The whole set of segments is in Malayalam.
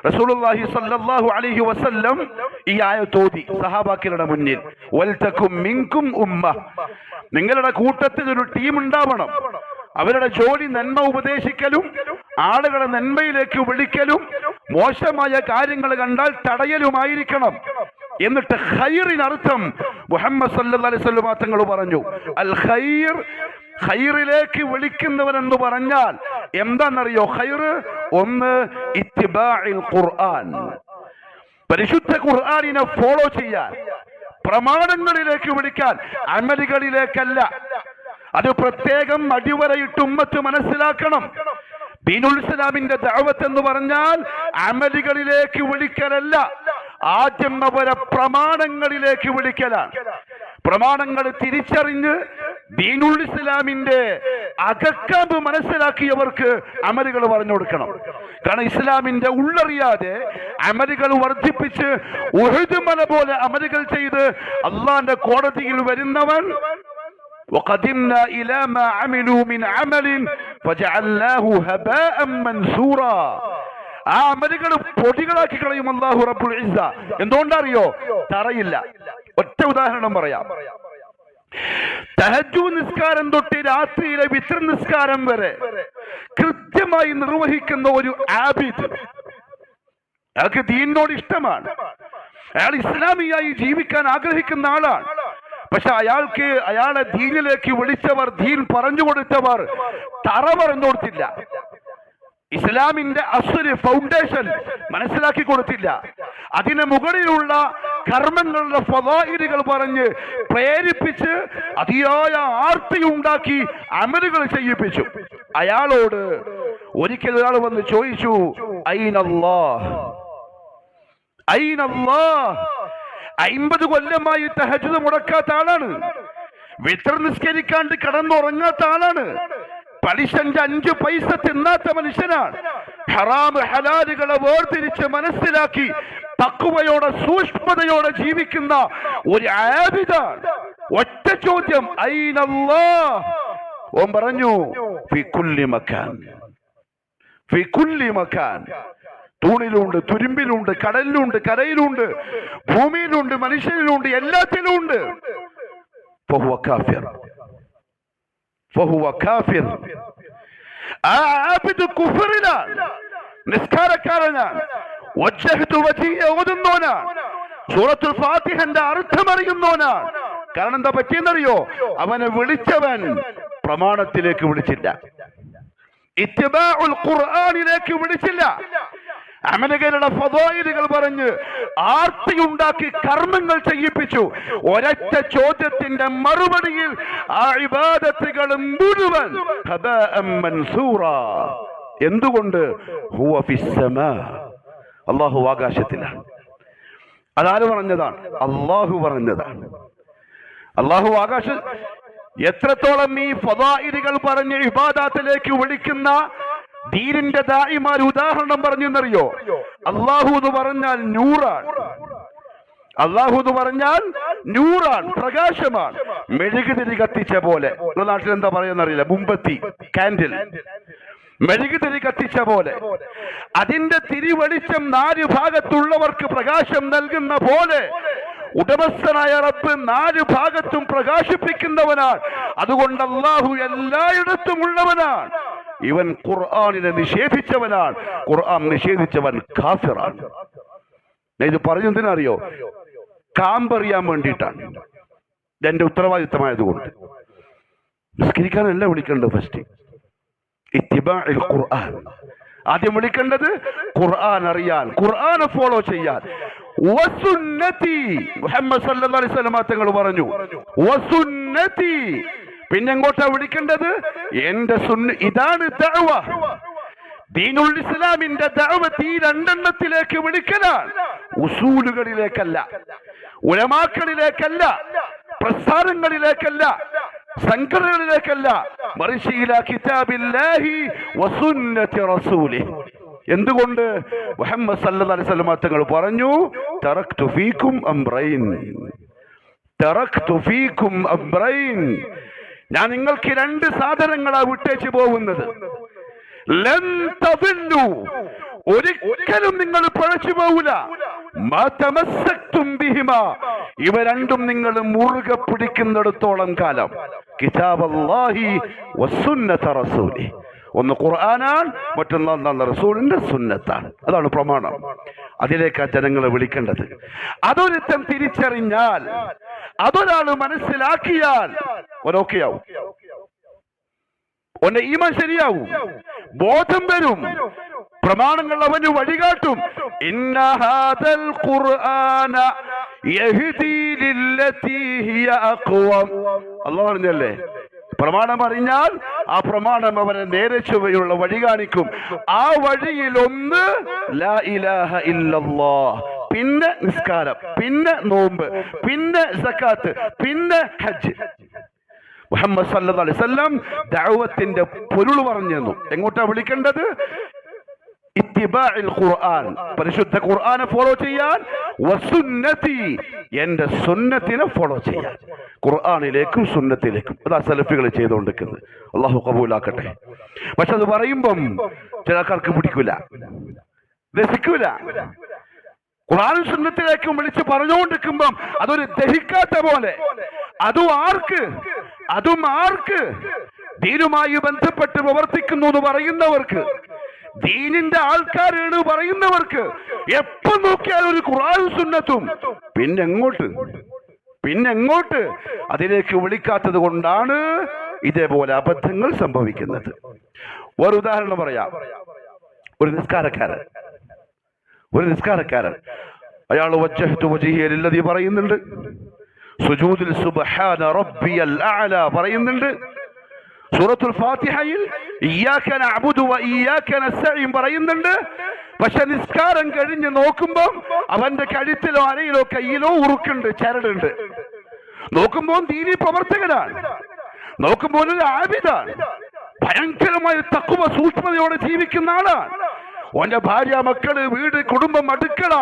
റസൂലുള്ളാഹി സ്വല്ലല്ലാഹു അലൈഹി വസല്ലം ഈ ആയത്ത് ഓതി സഹാബാക്കളുടെ മുന്നിൽ, വൽതകും മിൻകും ഉമ്മ, നിങ്ങളുടെ കൂട്ടത്തിൽ ഒരു ടീം ഉണ്ടാവണം. അവരുടെ ജോലി നന്മ ഉപദേശിക്കലും ആളുകളെ നന്മയിലേക്ക് വിളിക്കലും മോശമായ കാര്യങ്ങൾ കണ്ടാൽ തടയലുമായിരിക്കണം. എന്നിട്ട് ഖൈറിനർത്ഥം മുഹമ്മദ് സല്ലല്ലാഹു അലൈഹി വസല്ലം തങ്ങൾ പറഞ്ഞു, അൽ ഖൈർ, ഖൈറിലേക്ക് വിളിക്കുന്നവൻ എന്ന് പറഞ്ഞാൽ എന്താണെന്നറിയോ? ഖൈർ ഒന്ന് ഇത്തിബാഇൽ ഖുർആൻ, പരിശുദ്ധ ഖുർആനിനെ ഫോളോ ചെയ്യാൻ, പ്രമാണങ്ങളിലേക്ക് വിളിക്കാൻ, അമലുകളിലേക്കല്ല. അത് പ്രത്യേകം അടിവരയിട്ട് ഉമ്മത്ത് മനസ്സിലാക്കണം. ദീനുൽ ഇസ്ലാമിന്റെ ദഅവത്ത് എന്ന് പറഞ്ഞാൽ അമലുകളിലേക്ക് വിളിക്കലല്ല, ആദ്യം അവരെ പ്രമാണങ്ങളിലേക്ക് വിളിക്കലാണ്. പ്രമാണങ്ങൾ തിരിച്ചറിഞ്ഞ് ദീനുൽ ഇസ്ലാമിന്റെ അകക്കാമ്പ് മനസ്സിലാക്കിയവർക്ക് അമലുകൾ പറഞ്ഞു കൊടുക്കണം. കാരണം ഇസ്ലാമിന്റെ ഉള്ളറിയാതെ അമലുകൾ വർദ്ധിപ്പിച്ച് ഉഹുദ് മല പോലെ അമലുകൾ ചെയ്ത് അള്ളാന്റെ കോടതിയിൽ വരുന്നവൻ وقدمنا إلى ما عملوا من عمل فجعلناه هباء منثورا, ആ അമലുകൾ പൊടികളാക്കി കളയും അല്ലാഹു റബ്ബുൽ ഇസ്സ. എന്തുകൊണ്ടറിയോ? തറയില്ല. ഒറ്റ ഉദാഹരണം പറയാം. തഹജ്ജുദ് നിസ്കാരം തൊട്ട് രാത്രിയിലെ വിത്ർ നിസ്കാരം വരെ കൃത്യമായി നിർവഹിക്കുന്ന ഒരു ആബിദ്, അയാൾക്ക് ദീനിനോട് ഇഷ്ടമാണ്, അയാൾ ഇസ്ലാമിയായി ജീവിക്കാൻ ആഗ്രഹിക്കുന്ന ആളാണ്. പക്ഷെ അയാളെ ദീനിലേക്ക് വിളിച്ചവർ, ദീൻ പറഞ്ഞു കൊടുത്തവർ തറ പറഞ്ഞു കൊടുത്തില്ല, ഇസ്ലാമിന്റെ അസ്ല് ഫൗണ്ടേഷൻ മനസ്സിലാക്കി കൊടുത്തില്ല. അതിന് മുകളിലുള്ള കർമ്മങ്ങളുടെ ഫളായിലുകൾ പറഞ്ഞ് പ്രേരിപ്പിച്ച് അതിയായ ആർത്തി ഉണ്ടാക്കി അമലുകൾ ചെയ്യിപ്പിച്ചു. അയാളോട് ഒരിക്കൽ ഒരാൾ വന്ന് ചോദിച്ചു, ഐനല്ലാഹ്, ഐനല്ലാഹ്. 50 കൊല്ലമായി തഹജ്ജുദ് മുടക്കാത്ത ആളാണ്, വിത്ർ നിസ്കരിക്കാണ്ട് കിടന്നുറങ്ങാത്ത ആളാണ്, പലിശന്റെ 5 പൈസ തിന്നാത്ത മനുഷ്യനാണ്, ഹറാം ഹലാലുകളെ വേർതിരിച്ച് മനസ്സിലാക്കി തഖ്വയോടെ സൂക്ഷ്മതയോടെ ജീവിക്കുന്ന ഒരു ആബിദാണ്. ഒറ്റ ചോദ്യം, ഐനല്ലാഹ്. ഓൻ പറഞ്ഞു, ഫി കുല്ലി മക്കാൻ, ഫി കുല്ലി മക്കാൻ. തൂണിലുണ്ട്, തുരുമ്പിലുണ്ട്, കടലിലുണ്ട്, കരയിലുണ്ട്, ഭൂമിയിലുണ്ട്, മനുഷ്യനിലുണ്ട്, എല്ലാത്തിലുമുണ്ട്. ഫഹുവ കാഫിർ, ഫഹുവ കാഫിർ. ആ ആബിദ് കുഫറിലാണ്, നിസ്കാരക്കാരനാണ്, വജ്ജഹ്തു വജിയ ഓതുന്നോനാണ്, സൂറത്തുൽ ഫാത്തിഹന്റെ അർത്ഥം അറിയുന്നോനാണ്. കാരണം എന്താ പറ്റിയെന്നറിയോ? അവനെ വിളിച്ചവൻ പ്രമാണത്തിലേക്ക് വിളിച്ചില്ല, ഇത്തിബാഉൽ ഖുർആനിലേക്ക് വിളിച്ചില്ല. അമലുകളുടെ ഫളായിലുകൾ പറഞ്ഞ് ആർത്തിയുണ്ടാക്കി കർമ്മങ്ങൾ ചെയ്യിപ്പിച്ചു. ഒരൊറ്റ ചോദ്യത്തിന്റെ മറുപടിയിൽ ആ ഇബാദത്തുകൾ മുഴുവൻ ഹബാഅൻ മൻസൂറാ. എന്തുകൊണ്ട്? ഹുവ ഫിസ്സമാ, അല്ലാഹു ആകാശത്തിലാണ്. അതാര് പറഞ്ഞതാണ്? അല്ലാഹു പറഞ്ഞതാണ്. അല്ലാഹു ആകാശ. എത്രത്തോളം ഈ ഫളായിലുകൾ പറഞ്ഞ് ഇബാദത്തിലേക്ക് വിളിക്കുന്ന ദീനിന്റെ ദായിമാർ ഉദാഹരണം പറഞ്ഞെന്നറിയോ? അല്ലാഹു എന്ന് പറഞ്ഞാൽ നൂറാണ്, അല്ലാഹു എന്ന് പറഞ്ഞാൽ നൂറാണ്, പ്രകാശമാണ്. മെഴുകുതിരി കത്തിച്ച പോലെ, നാട്ടിൽ എന്താ പറയുന്നറിയില്ല, മുമ്പത്തി കാൻഡിൽ, മെഴുകുതിരി കത്തിച്ച പോലെ അതിന്റെ തിരിവെളിച്ചം 4 ഭാഗത്തുള്ളവർക്ക് പ്രകാശം നൽകുന്ന പോലെ ഉടമസ്ഥനായ റബ്ബ് 4 ഭാഗത്തും പ്രകാശിപ്പിക്കുന്നവനാണ്. അതുകൊണ്ട് അല്ലാഹു എല്ലായിടത്തും ഉള്ളവനാണ്. ഇവൻ ഖുർആനിനെ നിഷേധിച്ചവനാണ്, ഖുർആൻ നിഷേധിച്ചവൻ കാഫിറാണ്. ഞാൻ ഇത് പറഞ്ഞെന്തിനറിയോ? കാമ്പറിയാൻ വേണ്ടിയിട്ടാണ്, എന്റെ ഉത്തരവാദിത്തമായതുകൊണ്ട്. നിസ്കരിക്കാനല്ല വിളിക്കേണ്ടത്, ഫസ്റ്റ് ഇത്തിബാഉൽ ഖുർആൻ. ആദ്യം വിളിക്കേണ്ടത് ഖുർആൻ അറിയാൻ, ഖുർആനെ ഫോളോ ചെയ്യാൻ. വസുന്നതി, മുഹമ്മദ് സല്ലല്ലാഹു അലൈഹി വസല്ലം തങ്ങൾ പറഞ്ഞു, വസുന്നതി. പിന്നെ എങ്ങോട്ടാ വിളിക്കേണ്ടത്? എന്റെ സുന്ന. ഇതാണ് ദഅവ. ദീനുൽ ഇസ്ലാമിന്റെ ദഅവത്ത് ഈ 2 എണ്ണത്തിലേക്ക് വിളിക്കലാണ്, ഉസൂലുകളിലേക്കല്ല, ഉലമാക്കളിലേക്കല്ല, പ്രസ്ഥാനങ്ങളിലേക്കല്ല, സംഘടനകളിലേക്കല്ല, മറിച്ച് ഇലാ കിതാബില്ലാഹി വസുന്നതി റസൂലിഹി. എന്തുകൊണ്ട്? മുഹമ്മദ് സല്ലല്ലാഹു അലൈഹി വസല്ലം തങ്ങൾ പറഞ്ഞു, തറക്തു ഫീകും അംറൈൻ, തറക്തു ഫീകും അംറൈൻ. ഞാൻ നിങ്ങൾക്ക് 2 സാധനങ്ങളാ വിട്ടേച്ചു പോകുന്നത്. ലൻ തദില്ലു, ഒരിക്കലും നിങ്ങൾ പഴച്ചു പോകൂല. ഇവ രണ്ടും നിങ്ങൾ മുറുകെ പിടിക്കുന്നിടത്തോളം കാലം. കിതാബല്ലാഹി വസുന്നത റസൂലി, ഒന്ന് ഖുർആനാണ്, മറ്റൊന്ന് റസൂലിന്റെ സുന്നത്താണ്. അതാണ് പ്രമാണം. അതിലേക്കാണ് ജനങ്ങളെ വിളിക്കേണ്ടത്. അതൊരുത്തം തിരിച്ചറിഞ്ഞാൽ, അതൊരാൾ മനസ്സിലാക്കിയാൽ ഓരോക്കെയാവും, ഓന്റെ ഈമാൻ ശരിയാവും, ബോധം വരും, പ്രമാണങ്ങൾ അവന് വഴികാട്ടും. ഇന്ന ഹാദൽ ഖുർആന യഹ്ദി ലില്ലതി ഹിയ അഖ്വം. അല്ലാഹു പറഞ്ഞല്ലേ, പ്രമാണം അറിഞ്ഞാൽ ആ പ്രമാണം അവനെ നേരെ ചൊവ്വയുള്ള വഴി കാണിക്കും. ആ വഴിയിൽ ഒന്ന് ലാ ഇലാഹ ഇല്ലല്ലാഹ്, പിന്നെ നിസ്കാരം, പിന്നെ നോമ്പ്, പിന്നെ സക്കാത്ത്, പിന്നെ ഹജ്ജ്. മുഹമ്മദ് സല്ലല്ലാഹു അലൈഹി വസല്ലം ദഅവത്തിന്റെ പൊരുൾ പറഞ്ഞു തന്നു. എങ്ങോട്ടാ വിളിക്കേണ്ടത്? ഇത്തിബാഇൽ ഖുർആൻ, പരിശുദ്ധ ഖുർആനെ ഫോളോ ചെയ്യാൻ, വസുന്നതി, എന്റെ സുന്നത്തിനെ ഫോളോ ചെയ്യാൻ. ഖുർആനിലേക്കും സുന്നത്തിലേക്കും. അതാ സലഫികൾ ചെയ്തുകൊണ്ടിരിക്കുന്നത്. അള്ളാഹു കബൂലാക്കട്ടെ. പക്ഷെ അത് പറയുമ്പം ചില ആൾക്കാർക്ക് പിടിക്കൂല, രസിക്കൂല. ഖുർആനും സുന്നത്തിലേക്കും വിളിച്ച് പറഞ്ഞുകൊണ്ടിരിക്കുമ്പം അതൊരു ദഹിക്കാത്ത പോലെ. അതും ആർക്ക് ദീനുമായി ബന്ധപ്പെട്ട് പ്രവർത്തിക്കുന്നു എന്ന് പറയുന്നവർക്ക്, ദീനിന്റെ ആൾക്കാരാണ് പറയുന്നവർക്ക്, എപ്പോ നോക്കിയാലും ഒരു ഖുർആനും സുന്നത്തും. പിന്നെങ്ങോട്ട് അതിലേക്ക് വിളിക്കാത്തത് കൊണ്ടാണ് ഇതേപോലെ അബദ്ധങ്ങൾ സംഭവിക്കുന്നത്. ഒരു ഉദാഹരണം പറയാം. ഒരു നിസ്കാരക്കാരൻ അയാൾ വജ്ജഹ്തു വജ്ഹിയ ലില്ലദീ പറയുന്നുണ്ട്, സുജൂദിൽ സുബ്ഹാന റബ്ബിയൽ അഅല പറയുന്നുണ്ട്, സൂറത്തുൽ ഫാത്തിഹയിൽ ഇയ്യാക നഅ്ബുദു വ ഇയ്യാക നസ്തഈൻ പറയുന്നുണ്ട്. പക്ഷെ നിസ്കാരം കഴിഞ്ഞ് നോക്കുമ്പോൾ അവന്റെ കഴുത്തിലോ അരയിലോ കയ്യിലോ ഉറുക്കുണ്ട്, ചരടുണ്ട്. നോക്കുമ്പോൾ ദീനി പ്രവർത്തകനാണ്, നോക്കുമ്പോൾ ഒരു ആബിദാണ്, ഭയങ്കരമായ തഖ്വ സൂക്ഷ്മതയോടെ ജീവിക്കുന്ന ആളാണ്. ഓന്റെ ഭാര്യ, മക്കള്, വീട്, കുടുംബം, അടുക്കള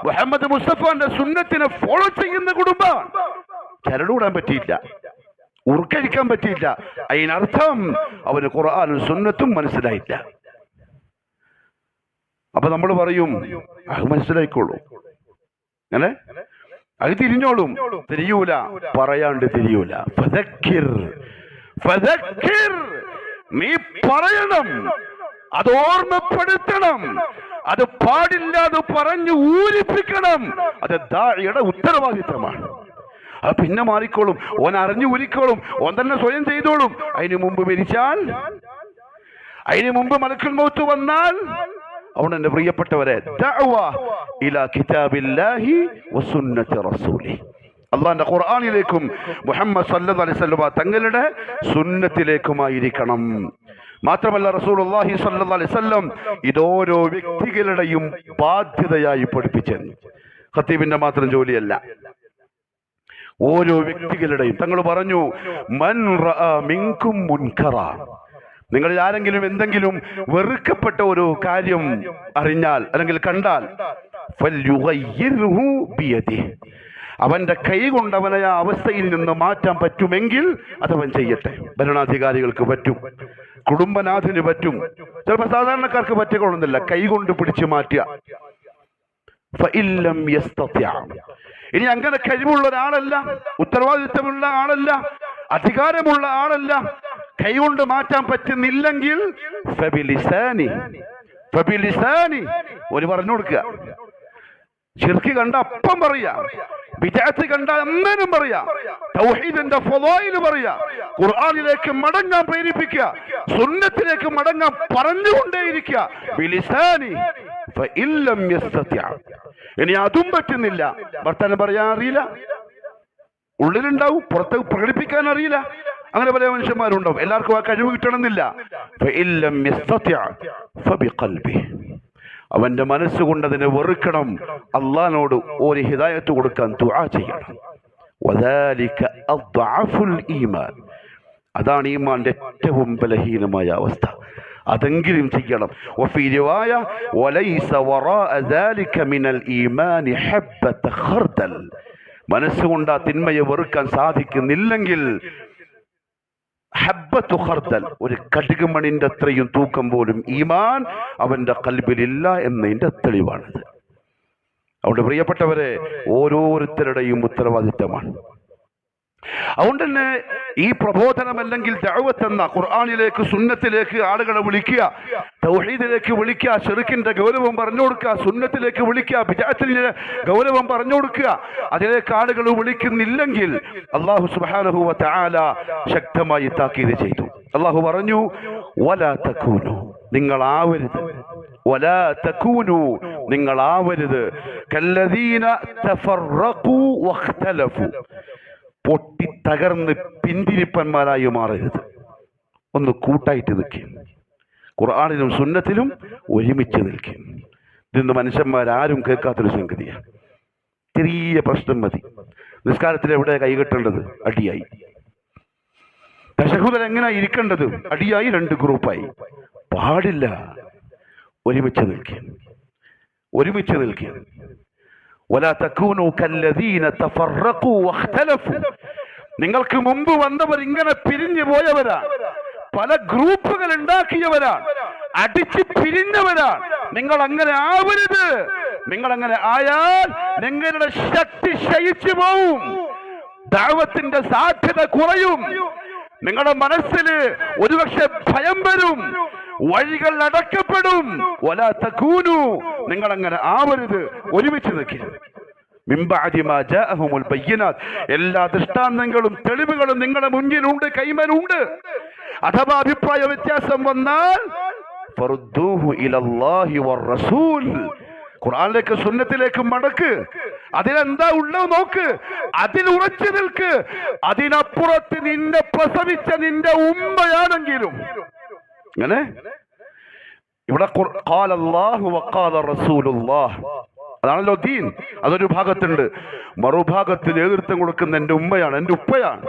മുഹമ്മദ് മുസ്തഫാന്റെ സുന്നത്തിനെ ഫോളോ ചെയ്യുന്ന കുടുംബം. ചരടുകൂടാൻ പറ്റിയില്ല, ഉറുക്കഴിക്കാൻ പറ്റിയില്ല. അതിനർത്ഥം അവന് ഖുർആനും സുന്നത്തും മനസ്സിലായില്ല. അപ്പൊ നമ്മൾ പറയും അത് മനസ്സിലായിക്കോളൂ, അങ്ങനെ അത് തിരിഞ്ഞോളും. തിരിയൂല, പറയാണ്ട് തിരിയൂല. ഫദക്കിർ, നീ പറയണം, അത് ഓർമ്മപ്പെടുത്തണം, അത് പാടില്ലാതെ പറഞ്ഞു ഊരിപ്പിക്കണം. അത് ദാഇയുടെ ഉത്തരവാദിത്തമാണ്. അത് പിന്നെ മാറിക്കോളും, ഓൻ അറിഞ്ഞു ഊരിക്കോളും, ഓൻ തന്നെ സ്വയം ചെയ്തോളും. അതിനു മുമ്പ് മരിച്ചാൽ, അതിനു മുമ്പ് മലക്കുൽ മൗത്ത് വന്നാൽ, അവിടെ എന്റെ പ്രിയപ്പെട്ടവരെ, ദഅവ ഇലാ കിതാബില്ലാഹി വസുന്നത്തി റസൂലി, അല്ലാഹുവിന്റെ ഖുർആനിലേക്കും മുഹമ്മദ് സല്ലല്ലാഹു അലൈഹി വസല്ലം തങ്ങളുടെ സുന്നത്തിലേക്കുമായിരിക്കണം. മാത്രമല്ല റസൂലുള്ളാഹി സ്വല്ലല്ലാഹു അലൈഹി വസല്ലം ഇതോരോ വ്യക്തികളുടെയും ബാധ്യതയായി പഠിപ്പിച്ചു. ഖത്തീബിന്റെ മാത്രം ജോലിയല്ല, ഓരോ വ്യക്തികളുടെയും. തങ്ങൾ പറഞ്ഞു, മൻ റഅ മിൻകും മുൻകറ, നിങ്ങളിൽ ആരെങ്കിലും എന്തെങ്കിലും വെറുക്കപ്പെട്ട ഒരു കാര്യം അറിഞ്ഞാൽ അല്ലെങ്കിൽ കണ്ടാൽ, ഫൽയുഗയ്യിർഹു ബിയദിഹി, അവന്റെ കൈ കൊണ്ട് അവനെ ആ അവസ്ഥയിൽ നിന്ന് മാറ്റാൻ പറ്റുമെങ്കിൽ അതവൻ ചെയ്യട്ടെ. ഭരണാധികാരികൾക്ക് പറ്റും, കുടുംബനാഥന് പറ്റും, ചിലപ്പോൾ സാധാരണക്കാർക്ക് പറ്റിക്കൊള്ളുന്നില്ല. കൈ കൊണ്ട് പിടിച്ചു മാറ്റുക. ഫഇല്ലം യസ്തതിഅ, ഇനി അങ്ങനെ കഴിവുള്ള ഒരാളല്ല, ഉത്തരവാദിത്തമുള്ള ആളല്ല, അധികാരമുള്ള ആളല്ല, കൈകൊണ്ട് മാറ്റാൻ പറ്റുന്നില്ലെങ്കിൽ ഫബിലിസാനി, ഒരു പറഞ്ഞു കൊടുക്കുക. ശിർക്ക് കണ്ട അപ്പം പറയാ, ബിദ്അത്ത് കണ്ട അന്നേരം പറയാ, തൗഹീദിന്റെ ഫളായിൽ പറയാ, ഖുർആനിലേക്ക് മടങ്ങാൻ പ്രേരിപ്പിക്കുക, സുന്നത്തിലേക്ക് മടങ്ങാൻ പറഞ്ഞുകൊണ്ടേയിരിക്കുക. ബിലിസാനി ഫഇല്ലം യസ്തതിഅ, ഇനി അതും പറ്റുന്നില്ല, വർത്തമാനം പറയാൻ അറിയില്ല, ഉള്ളിലുണ്ടാവും, പുറത്ത് പ്രകടിപ്പിക്കാൻ അറിയില്ല, അങ്ങനെ പല മനുഷ്യന്മാരുണ്ടാവും. എല്ലാവർക്കും ആ കഴിവ് കിട്ടണമെന്നില്ല. ഫഇല്ലം യസ്തതിഅ ഫബിഖൽബിഹി, അവന്റെ മനസ്സുകൊണ്ട് അതിനെ വെറുക്കണം, അള്ളാഹിനോട് ഒരു ഹിദായത്ത് കൊടുക്കാൻ ദുആ ചെയ്യണം. വദാലിക അദ്അഫുൽ ഈമാൻ, അതാണ് ഈമാന്റെ ഏറ്റവും ബലഹീനമായ അവസ്ഥ. അതെങ്കിലും ചെയ്യണം. വഫീ റിവായ വലൈസ വറാഅ ദാലിക മിനൽ ഈമാനി ഹബ്ബത ഖർദൽ, മനസ്സുകൊണ്ട് ആ തിന്മയെ വെറുക്കാൻ സാധിക്കുന്നില്ലെങ്കിൽ ഹബ്ബത്തു ഖർദൽ, ഒരു കടുകുമണിന്റെ അത്രയും തൂക്കം പോലും ഈമാൻ അവന്റെ ഖൽബിലില്ല എന്നതിന്റെ തെളിവാണിത്. അതുകൊണ്ട് പ്രിയപ്പെട്ടവരെ, ഓരോരുത്തരുടെയും ഉത്തരവാദിത്തമാണ്. അതുകൊണ്ട് തന്നെ ഈ പ്രബോധനം അല്ലെങ്കിൽ ദഅവത്ത് എന്ന ഖുർആനിലേക്ക് സുന്നത്തിലേക്ക് ആളുകളെ വിളിക്കുക, തൗഹീദിലേക്ക് വിളിക്കുക, ശിർക്കിന്റെ ഗൗരവം പറഞ്ഞു കൊടുക്കുക, സുന്നത്തിലേക്ക് വിളിക്കുക, ബിദ്അത്തിന്റെ ഗൗരവം പറഞ്ഞു കൊടുക്കുക, അതിലേക്ക് ആളുകൾ വിളിക്കുന്നില്ലെങ്കിൽ അല്ലാഹു സുബ്ഹാനഹു വ തആല ശക്തമായി താക്കീത് ചെയ്തു. അല്ലാഹു പറഞ്ഞു, വലാ തകൂനു, നിങ്ങളാവരുത്, വലാ തകൂനു, നിങ്ങളാവരുത്, കല്ലദീന തഫറഖു വഖ്തലഫു, പൊട്ടി തകർന്ന് പിന്തിരിപ്പന്മാരായി മാറരുത്. ഒന്ന് കൂട്ടായിട്ട് നിൽക്കും, ഖുർആനിലും സുന്നത്തിലും ഒരുമിച്ച് നിൽക്കും. ഇതൊന്നും മനുഷ്യന്മാരാരും കേൾക്കാത്തൊരു സംഗതിയാണ്. ചെറിയ പ്രശ്നം മതി, നിസ്കാരത്തിൽ എവിടെ കൈകെട്ടേണ്ടത് അടിയായി, തശഹുദിൽ എങ്ങനെ ഇരിക്കേണ്ടത് അടിയായി, രണ്ട് ഗ്രൂപ്പായി. പാടില്ല. ഒരുമിച്ച് നിൽക്കും, ഒരുമിച്ച് നിൽക്കും. വലാ തകൂനു കല്ലദീന തഫറഖു വഖ്തലഫു, നിങ്ങൾക്ക് മുമ്പ് വന്നവർ ഇങ്ങനെ പിരിഞ്ഞു പോയവരാണ്, പല ഗ്രൂപ്പുകൾ ഉണ്ടാക്കിയവരാണ്, അടിച്ച് പിരിഞ്ഞവരാണ്. നിങ്ങൾ അങ്ങനെ ആവരുത്. നിങ്ങൾ അങ്ങനെ ആയാൽ നിങ്ങളുടെ ശക്തി ക്ഷയിച്ചു പോവും, ദഅവത്തിന്റെ സാധ്യത കുറയും, നിങ്ങളുടെ മനസ്സിൽ ഒരുപക്ഷെ ഭയം വരും, വഴികൾ അടക്കപ്പെടും. വലാ തകൂനു, നിങ്ങൾ അങ്ങനെ ആവരുത്. ഒരുമിച്ച് നിൽക്കുക. മിൻ ബഅദി മാ ജാഅഹുമുൽ ബയ്യിനാത്ത്, എല്ലാ ദൃഷ്ടാന്തങ്ങളും തെളിവുകളും നിങ്ങളുടെ മുന്നിലുണ്ട്, കൈമലുണ്ട്. അഥവാ അഭിപ്രായ വ്യത്യാസം വന്നാൽ ഫറുദ്ദൂഹു ഇലല്ലാഹി വറസൂൽ, ഖുർആനിലേക്ക് സുന്നത്തിലേക്ക് മടക്ക്. അതിലെന്താ ഉള്ളത് നോക്ക്, അതിൽ ഉറച്ചു നിൽക്ക്. അതിനപ്പുറത്ത് നിന്നെ പ്രസവിച്ച നിന്റെ ഉമ്മയാണെങ്കിലും അങ്ങനെ ഇവിടെ ഖാല അല്ലാഹു വഖാല റസൂലുള്ളാഹ്, അതാണല്ലോ ദീൻ. അതൊരു ഭാഗത്തുണ്ട്. മറുഭാഗത്ത് നേതൃത്വം കൊടുക്കുന്ന എന്റെ ഉമ്മയാണ്, എന്റെ ഉപ്പയാണ്,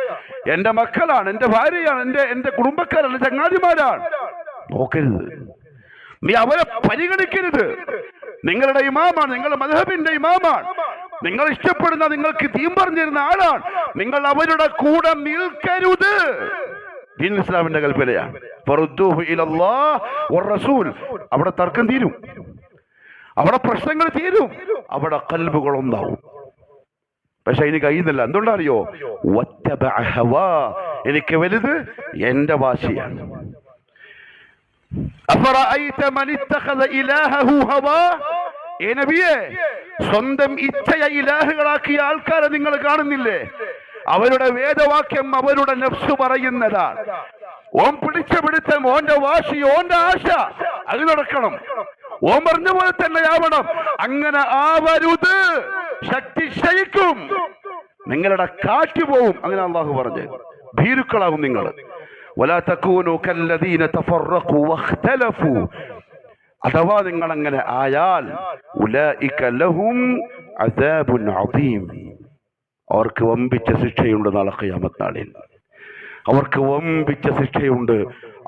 എന്റെ മക്കളാണ്, എന്റെ ഭാര്യയാണ്, എന്റെ കുടുംബക്കാരാണ്, എന്റെ ചങ്ങാതിമാരാണ്. നോക്കരുത്, നീ അവരെ പരിഗണിക്കരുത്. നിങ്ങളുടെ ഇമാമാണ്, നിങ്ങളുടെ മദ്ഹബിന്റെ ഇമാമാണ്, നിങ്ങൾ ഇഷ്ടപ്പെടുന്ന, നിങ്ങൾക്ക് ദീൻ പറഞ്ഞിരുന്ന ആളാണ്. നിങ്ങൾ അവരുടെ കൂടെ നിൽക്കരുത്. ദീൻ ഇസ്ലാമിന്റെ കൽപ്പനയാണ്. ഫറുദ്ദൂഹു ഇലല്ലാഹ് വറസൂൽ. അവിടെ തർക്കം തീരും, അവിടെ പ്രശ്നങ്ങൾ തീരും, അവിടെ ഖൽബുകൾ ഒന്നാവും. പക്ഷെ ഇനി കഴിയുന്നില്ല. എന്തുകൊണ്ടറിയോ? വത്തബഅ ഹവാ, എനിക്ക് വലുത് എന്റെ വാശിയാണ്. അഫറഅയ്ത മൻ ഇത്തഖദ ഇലാഹഹു ഹവാ, ഏ നബിയേ, സ്വന്തം ഇച്ഛയെ ഇലാഹുകളാക്കിയ ആൾക്കാരെ നിങ്ങൾ കാണുന്നില്ലേ? അവരുടെ വേദവാക്യം അവരുടെ നഫ്സ് പറയുന്നതാണ്. ഓൻ പിടിച്ച പിടുത്തം, ഓന്റെ വാശി, ഓന്റെ ആശ അത് നടക്കണം. ഓൻ പറഞ്ഞ പോലെ തന്നെ ആവണം. അങ്ങനെ ആവരുത്, ശക്തി ക്ഷയിക്കും, നിങ്ങളുടെ കാറ്റ് പോവും. അങ്ങനെ അല്ലാഹു പറഞ്ഞു, ഭീരുക്കളാവും നിങ്ങൾ. വലാ തകൂനു കല്ലദീന തഫറഖു വഖ്തലഫു, അഥവാ നിങ്ങൾ അങ്ങനെ ആയാൽ ഉലൈക ലഹും അദാബുൻ അദീം, അവർക്ക് വമ്പിച്ച ശിക്ഷയുണ്ട് നാളെ ഖിയാമത്ത് നാളിൽ. അവർക്ക് വമ്പിച്ച ശിക്ഷയുണ്ട്.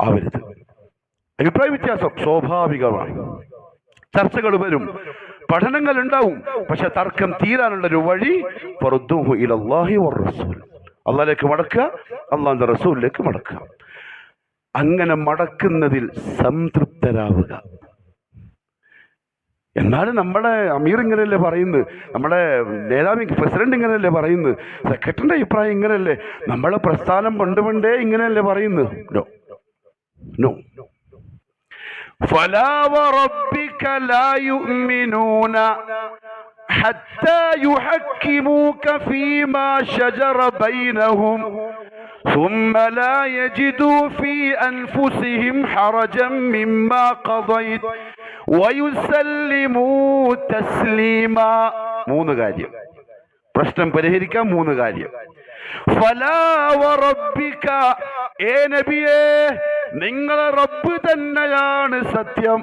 ആവരുത്. അഭിപ്രായ വ്യത്യാസം സ്വാഭാവികമാണ്. ചർച്ചകൾ വരും, പഠനങ്ങൾ ഉണ്ടാവും. പക്ഷെ തർക്കം തീരാനുള്ളൊരു വഴി ഫറുദ്ദൂഹു ഇലല്ലാഹി വറസൂൽ, അള്ളാഹിലേക്ക് മടക്കുക, അള്ളാഹിന്റെ റസൂലിലേക്ക് മടക്കുക. അങ്ങനെ മടക്കുന്നതിൽ സംതൃപ്തരാവുക. എന്നാലും നമ്മളെ അമീർ ഇങ്ങനെയല്ലേ പറയുന്നത്, നമ്മളെ നേതാവ് പ്രസിഡന്റ് ഇങ്ങനെയല്ലേ പറയുന്നത്, സെക്രട്ടറിന്റെ അഭിപ്രായം ഇങ്ങനെയല്ലേ, നമ്മളെ പ്രസ്ഥാനം പണ്ടുപണ്ടേ ഇങ്ങനെയല്ലേ പറയുന്നത്. No no. فلا وربك لا يؤمنون حتى يحكموك فيما شجر بينهم ثم لا يجدوا في أنفسهم حرجا مما قضيت ويسلموا تسليما. മൂന്ന് കാര്യം പ്രശ്നം പരിഹരിക്കാൻ, മൂന്ന് കാര്യം. ഫലാ വറബ്ബിക, ഏ നബിയേ, നിങ്ങളെ റബ്ബ് തന്നെയാണ് സത്യം.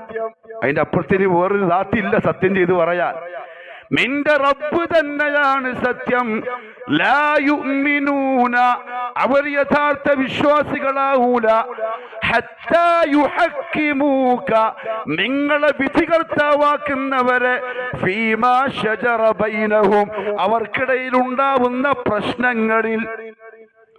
അതിന്റെ അപ്പുറത്തിന് വേറൊരു ദാത്തില്ല സത്യം ചെയ്ത് പറയാൻ. നിന്റെ റബ്ബ് തന്നെയാണ് സത്യം. ലാ യുഅ്മിനൂന, അവർ യഥാർത്ഥ വിശ്വാസികളാവൂല. ഹത്താ യുഹക്കിമൂക, നിങ്ങളെ വിധികർത്താവാക്കുന്നവരെ ഫീമാ ശജറ ബൈനഹും, അവർക്കിടയിൽ ഉണ്ടാവുന്ന പ്രശ്നങ്ങളിൽ.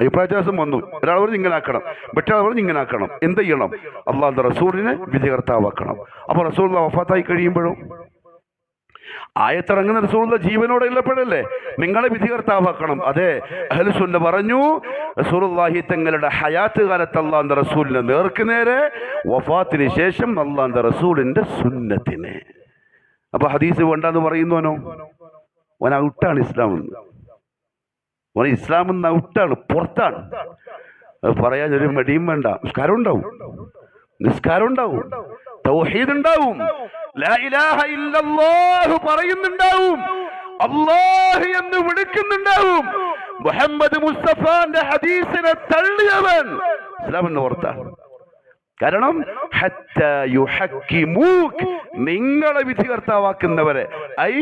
അഭിപ്രായ വ്യത്യാസം വന്നു. ഒരാൾ പറഞ്ഞ് ഇങ്ങനെ ആക്കണം, മറ്റൊരാൾ പറഞ്ഞ് ഇങ്ങനെ ആക്കണം. എന്ത് ചെയ്യണം? അള്ളാഹുവിന്റെ റസൂലിനെ വിധികർത്താവാക്കണം. അപ്പൊ റസൂലുള്ളാഹി വഫാത്തായി കഴിയുമ്പോഴും ആയത്തിറങ്ങുന്ന റസൂലുള്ള ജീവനോടെ ഉള്ളപ്പോഴല്ലേ നിങ്ങളെ വിധികർത്താവാക്കണം. അതെ, അഹ്ലു സുന്ന പറഞ്ഞു റസൂലുള്ളാഹി തങ്ങളുടെ ഹയാത്ത് കാലത്ത് അള്ളാഹുവിന്റെ റസൂലിനെ നേർക്കുനേരെ, വഫാത്തിന് ശേഷം അള്ളാഹുവിന്റെ റസൂലിന്റെ സുന്നത്തിനെ. അപ്പൊ ഹദീസ് വേണ്ടെന്ന് പറയുന്നവനോ അവൻ ഔട്ടാണ്. ഇസ്ലാം ഇസ്ലാമെന്ന് ഔട്ടാണ്, പുറത്താണ്. അത് പറയാൻ ഒരു മടിയും വേണ്ട. നിസ്കാരം ഉണ്ടാവും, തൗഹീദ് ഉണ്ടാവും, ലാ ഇലാഹ ഇല്ലല്ലാഹു പറയുന്നുണ്ടാവും, അല്ലാഹ് എന്ന് വിളിക്കുന്നുണ്ടാവും. മുഹമ്മദ് മുസ്തഫാന്റെ ഹദീസിനെ തള്ളിയവൻ ഇസ്ലാമെന്ന് പുറത്താണ്. കാരണം ഹത്താ യുഹക്കിമൂക്, നിങ്ങളെ വിധികർത്താവാക്കുന്നവരെ, ഐ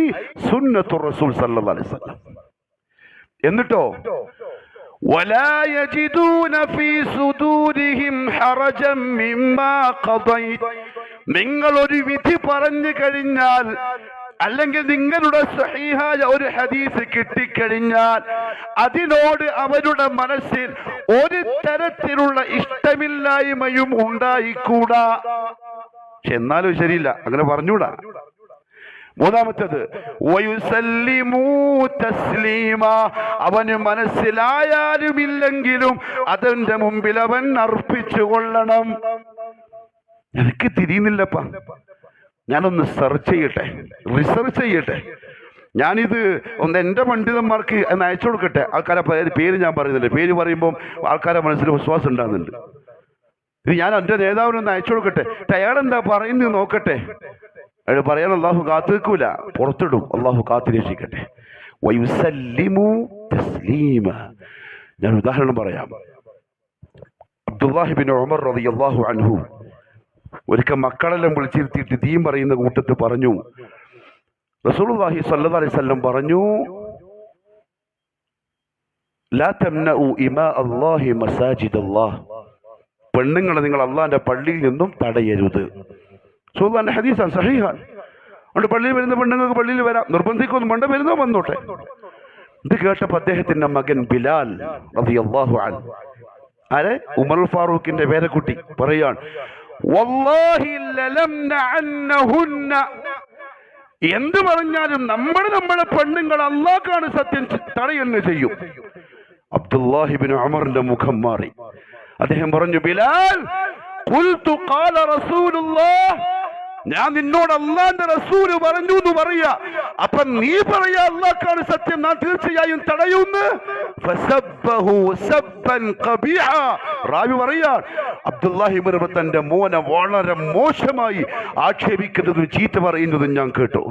സുന്നത്തുർ റസൂൽ സല്ലല്ലാഹു അലൈഹി വസല്ലം. എന്നിട്ടോ ولا يجدون في صدورهم حرجا مما قضيت, നിങ്ങൾ ഒരു വിധി പറഞ്ഞു കഴിഞ്ഞാൽ, അല്ലെങ്കിൽ നിങ്ങളുടെ സഹീഹായ ഒരു ഹദീസ് കിട്ടിക്കഴിഞ്ഞാൽ അതിനോട് അവരുടെ മനസ്സിൽ ഒരു തരത്തിലുള്ള ഇഷ്ടമില്ലായ്മയും ഉണ്ടായിക്കൂടാ. പക്ഷെ എന്നാലും ശരിയില്ല, അങ്ങനെ പറഞ്ഞൂടാ. മൂന്നാമത്തേത് വയുസല്ലിമൂ തസ്ലീമ, അവന് മനസ്സിലായാലും ഇല്ലെങ്കിലും അതിന്റെ മുമ്പിൽ അവൻ അർപ്പിച്ചു കൊള്ളണം. എനിക്ക് തിരിയുന്നില്ലപ്പാ, ഞാനൊന്ന് സെർച്ച് ചെയ്യട്ടെ, റിസർച്ച് ചെയ്യട്ടെ. ഞാനിത് ഒന്ന് എൻ്റെ പണ്ഡിതന്മാർക്ക് എന്ന് അയച്ചു കൊടുക്കട്ടെ. ആൾക്കാരെ പേര് ഞാൻ പറയുന്നില്ല, പേര് പറയുമ്പോൾ ആൾക്കാരെ മനസ്സിൽ വിശ്വാസം ഉണ്ടാകുന്നുണ്ട്. ഇത് ഞാൻ എൻ്റെ നേതാവിനൊന്ന് അയച്ചു കൊടുക്കട്ടെ, അയാളെന്താ പറയുന്നത് നോക്കട്ടെ. അയാൾ പറയാൻ അള്ളാഹു കാത്തു വെക്കൂല, പുറത്തിടും. അള്ളാഹു കാത്തിരക്ഷിക്കട്ടെ. വയുസല്ലിമു തസ്ലീമ. ഞാൻ ഉദാഹരണം പറയാം. അബ്ദുല്ലാഹി ബിൻ ഉമർ റളിയല്ലാഹു അൻഹു ഒരിക്കൽ മക്കളെല്ലാം വിളിച്ചിരുത്തിയിട്ട് ദീൻ പറയുന്ന കൂട്ടത്തിൽ പറഞ്ഞു, റസൂലുള്ളാഹി സ്വല്ലല്ലാഹു അലൈഹി വസല്ലം പറഞ്ഞു, ലാ തംനഉ ഇമാ അല്ലാഹി മസാജിദല്ലാഹ്, പെണ്ണുങ്ങളെ നിങ്ങൾ അള്ളാഹിന്റെ പള്ളിയിൽ നിന്നും തടയരുത്. റസൂലുള്ളാഹിന്റെ ഹദീസാണ്, സഹീഹാണ്. അതുകൊണ്ട് പള്ളിയിൽ വരുന്ന പെണ്ണുങ്ങൾക്ക് പള്ളിയിൽ വരാം, നിർബന്ധിക്കൊന്നും വേണ്ട, വരുന്നോ വന്നോട്ടെ. ഇത് കേട്ടപ്പോൾ അദ്ദേഹത്തിന്റെ മകൻ ബിലാൽ റളിയല്ലാഹു അൻഹു, ആരെ? ഉമർ ഫാറൂഖിന്റെ പേരക്കുട്ടി, പറയാണ്, വല്ലാഹി ലലംനഅന്നഹുന്ന, എന്ത് പറഞ്ഞാലും നമ്മുടെ പെണ്ണുങ്ങൾ അല്ലാഹുവാണ് സത്യം, തടയുന്ന ചെയ്യും. അബ്ദുല്ലാഹി ഇബ്നു ഉമറിന്റെ മുഖം മാറി. അദ്ദേഹം പറഞ്ഞു, ബിലാൽ ഖുൽതു ഖാല റസൂലുള്ളാഹ്, ഞാൻ നിന്നോട് അല്ലാഹുവിന്റെ റസൂൽ പറഞ്ഞു എന്ന് പറയാ, അപ്പൊ നീ പറയാ അല്ലാഹുവാണ് സത്യം, ഞാൻ തീർച്ചയായും തടയുന്നു. ഫസബ്ബഹു സബ്ബൻ ഖബീഹ, റാവി പറയാ അബ്ദുല്ലാഹി ഇബ്നു ഉമർ തന്റെ മോനെ വളരെ മോശമായി ആക്ഷേപിക്കുന്നതും ചീത്ത പറയുന്നതും ഞാൻ കേട്ടു.